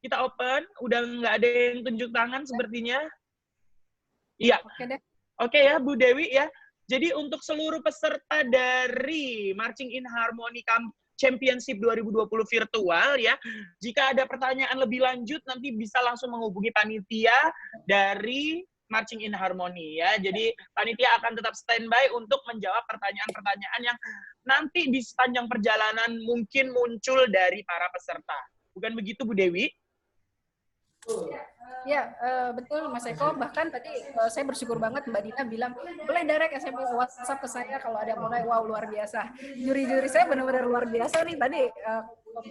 kita open. Udah nggak ada yang tunjuk tangan sepertinya. Iya. Oke ya Bu Dewi ya. Jadi untuk seluruh peserta dari Marching in Harmony Championship 2020 virtual ya, jika ada pertanyaan lebih lanjut nanti bisa langsung menghubungi panitia dari Marching in Harmony ya. Jadi panitia akan tetap standby untuk menjawab pertanyaan-pertanyaan yang nanti di sepanjang perjalanan mungkin muncul dari para peserta. Bukan begitu Bu Dewi? Ya, betul Mas Eko. Bahkan tadi saya bersyukur banget Mbak Dina bilang, boleh direct SMS WhatsApp ke saya kalau ada yang mau naik. Wow, luar biasa. Juri-juri saya benar-benar luar biasa nih. Tadi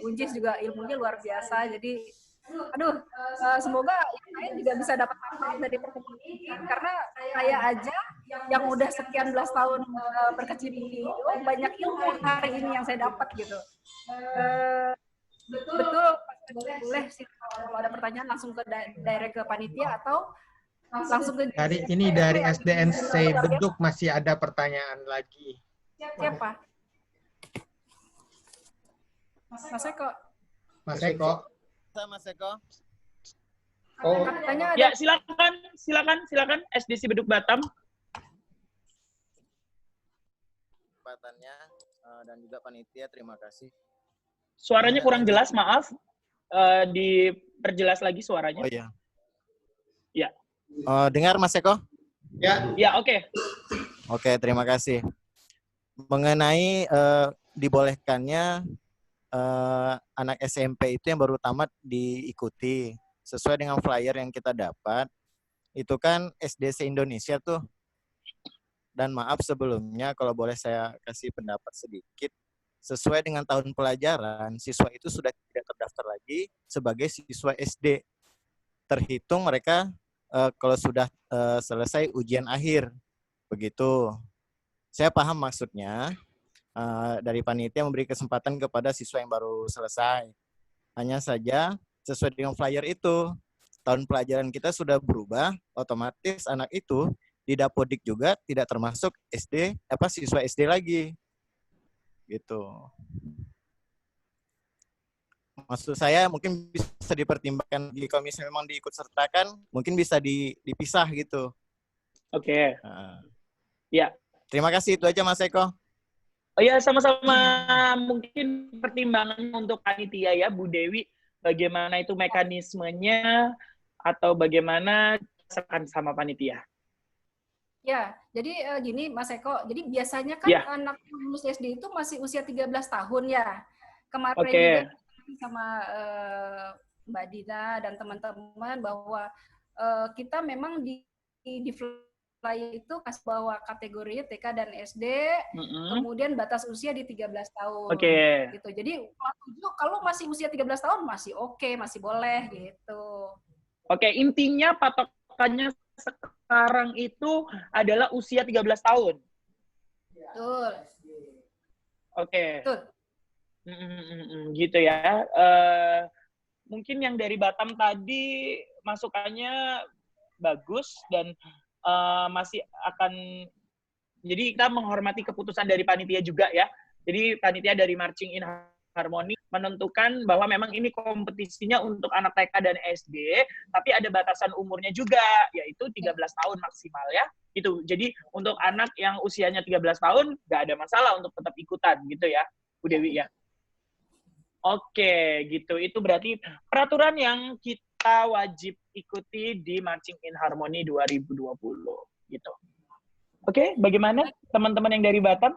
Buncis juga ilmunya luar biasa. Jadi aduh, semoga yang lain juga bisa dapat manfaat dari pertemuan ini karena saya aja yang udah sekian belas tahun berkecimpung di banyak ilmu hari ini yang saya dapat gitu. Betul, boleh sih kalau ada pertanyaan langsung ke direct ke panitia atau langsung ke dari SDNC Beduk masih ada pertanyaan lagi. Siapa? Mas Eko. Mas Eko. Mas Eko. Oh. Ya, silakan SDC Beduk Batam. Kesempatannya dan juga panitia, terima kasih. Suaranya kurang jelas, maaf. Diperjelas lagi suaranya. Oh iya. Ya. Dengar Mas Eko? Ya. Ya, oke. Oke, terima kasih. Mengenai dibolehkannya anak SMP itu yang baru tamat diikuti sesuai dengan flyer yang kita dapat, itu kan SD se-Indonesia tuh. Dan maaf sebelumnya kalau boleh saya kasih pendapat sedikit, sesuai dengan tahun pelajaran, siswa itu sudah tidak terdaftar lagi sebagai siswa SD. Terhitung mereka kalau sudah selesai ujian akhir. Begitu. Saya paham maksudnya dari panitia memberi kesempatan kepada siswa yang baru selesai. Hanya saja sesuai dengan flyer itu, tahun pelajaran kita sudah berubah, otomatis anak itu di Dapodik juga tidak termasuk siswa SD lagi. Gitu. Maksud saya mungkin bisa dipertimbangkan kalau misalnya memang diikut sertakan, mungkin bisa dipisah gitu. Oke. Ya. Terima kasih, itu aja Mas Eko. Oh ya, sama-sama. Mungkin pertimbangannya untuk panitia ya, Bu Dewi, bagaimana itu mekanismenya atau bagaimana sama panitia? Ya, jadi gini Mas Eko, jadi biasanya kan anak lulus SD itu masih usia 13 tahun ya. Kemarin juga sama Mbak Dina dan teman-teman bahwa kita memang di flyer itu kasih bahwa kategorinya TK dan SD, kemudian batas usia di 13 tahun. Gitu. Jadi kalau masih usia 13 tahun masih oke, masih boleh gitu. Oke, intinya patokannya sekarang itu adalah usia 13 tahun. Betul. Oke. Betul. Gitu ya. Mungkin yang dari Batam tadi masukannya bagus dan masih akan, jadi kita menghormati keputusan dari panitia juga ya. Jadi panitia dari Marching in Harmony menentukan bahwa memang ini kompetisinya untuk anak TK dan SD, tapi ada batasan umurnya juga, yaitu 13 tahun maksimal ya. Gitu. Jadi untuk anak yang usianya 13 tahun, nggak ada masalah untuk tetap ikutan gitu ya, Bu Dewi ya. Oke, gitu. Itu berarti peraturan yang kita wajib ikuti di Marching in Harmony 2020 gitu. Oke, bagaimana teman-teman yang dari Batam?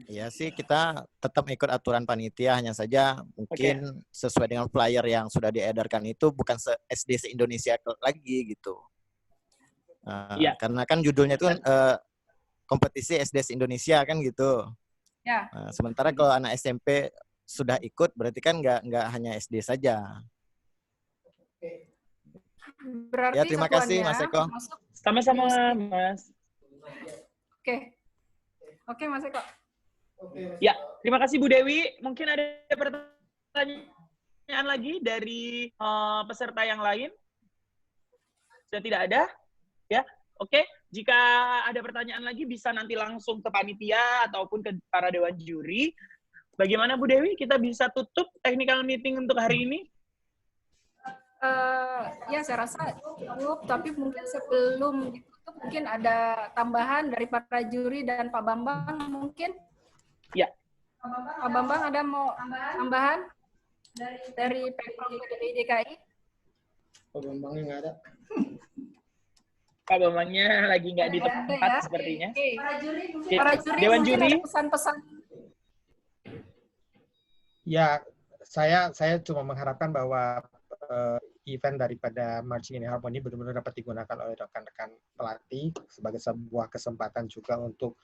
Iya sih, kita tetap ikut aturan panitia, hanya saja mungkin sesuai dengan flyer yang sudah diedarkan itu bukan SD se-Indonesia lagi gitu. Karena kan judulnya itu kan kompetisi SD se-Indonesia kan gitu. Ya. Sementara kalau anak SMP sudah ikut, berarti kan nggak hanya SD saja. Berarti ya, terima kasih Mas Eko. Sama-sama Mas. Oke Mas Eko. Ya, terima kasih Bu Dewi. Mungkin ada pertanyaan lagi dari peserta yang lain? Sudah tidak ada? Ya, oke. Jika ada pertanyaan lagi bisa nanti langsung ke panitia ataupun ke para dewan juri. Bagaimana Bu Dewi? Kita bisa tutup technical meeting untuk hari ini? Ya, saya rasa cukup. Tapi mungkin sebelum ditutup mungkin ada tambahan dari para juri dan Pak Bambang mungkin. Ya. Pak Bambang ada mau tambahan dari Pemprov DKI? Pak Bambangnya nggak ada. Pak Bambangnya lagi nggak di tempat ya, sepertinya. Para juri Dewan mungkin juri. ada pesan-pesan. Ya, saya cuma mengharapkan bahwa event daripada Marching in Harmony benar-benar dapat digunakan oleh rekan-rekan pelatih sebagai sebuah kesempatan juga untuk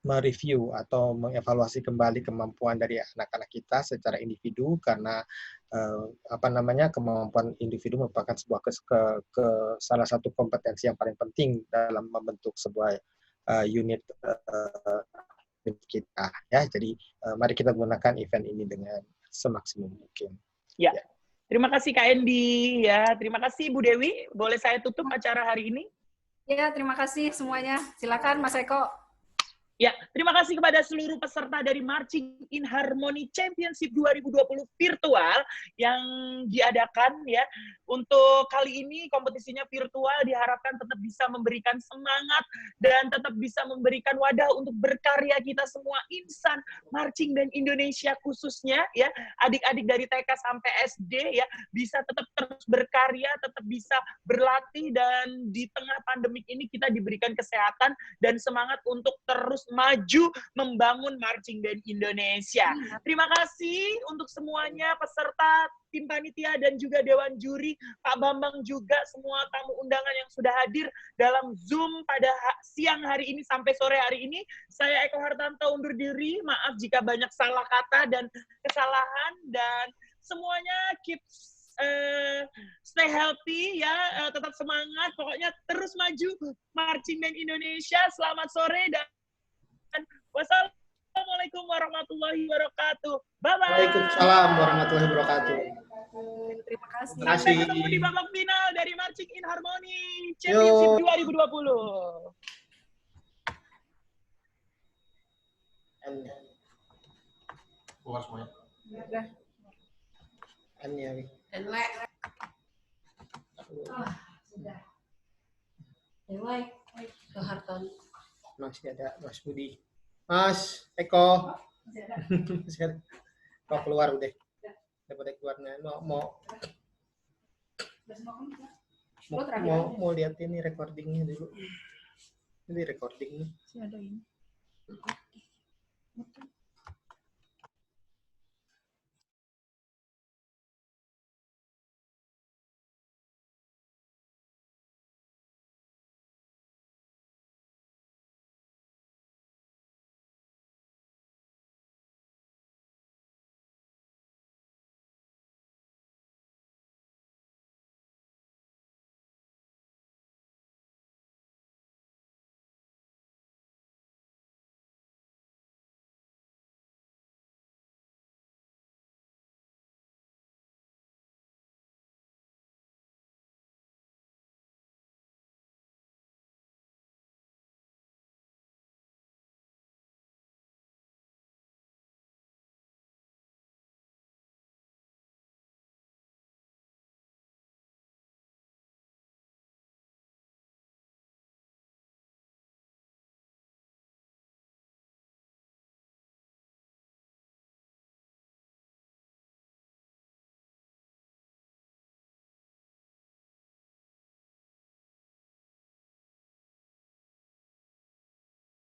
mereview atau mengevaluasi kembali kemampuan dari anak-anak kita secara individu, karena kemampuan individu merupakan sebuah salah satu kompetensi yang paling penting dalam membentuk sebuah unit kita ya. Jadi mari kita gunakan event ini dengan semaksimum mungkin. Ya. Terima kasih Kak Endi ya. Terima kasih Bu Dewi. Boleh saya tutup acara hari ini? Ya, terima kasih semuanya. Silakan Mas Eko. Ya, terima kasih kepada seluruh peserta dari Marching in Harmony Championship 2020 virtual yang diadakan ya. Untuk kali ini kompetisinya virtual, diharapkan tetap bisa memberikan semangat dan tetap bisa memberikan wadah untuk berkarya kita semua insan marching band Indonesia khususnya ya. Adik-adik dari TK sampai SD ya bisa tetap terus berkarya, tetap bisa berlatih, dan di tengah pandemik ini kita diberikan kesehatan dan semangat untuk terus maju membangun marching band Indonesia. Terima kasih untuk semuanya, peserta, tim panitia, dan juga dewan juri, Pak Bambang juga, semua tamu undangan yang sudah hadir dalam Zoom pada siang hari ini sampai sore hari ini. Saya Eko Hartanto undur diri, maaf jika banyak salah kata dan kesalahan, dan semuanya keep stay healthy ya, tetap semangat, pokoknya terus maju marching band Indonesia. Selamat sore dan wassalamualaikum warahmatullahi wabarakatuh. Bye bye. Waalaikumsalam warahmatullahi wabarakatuh. Terima kasih. Sampai ketemu di babak final dari Marching in Harmony Championship 2020. Keluar semuanya. Udah. Sudah. Anyway, ke Harton. Masih ada Mas Budi. Mas Eko. Mau keluar udah. Daripada keluarnya mau lihat ini recordingnya dulu. Ini recording nih. Ada ini.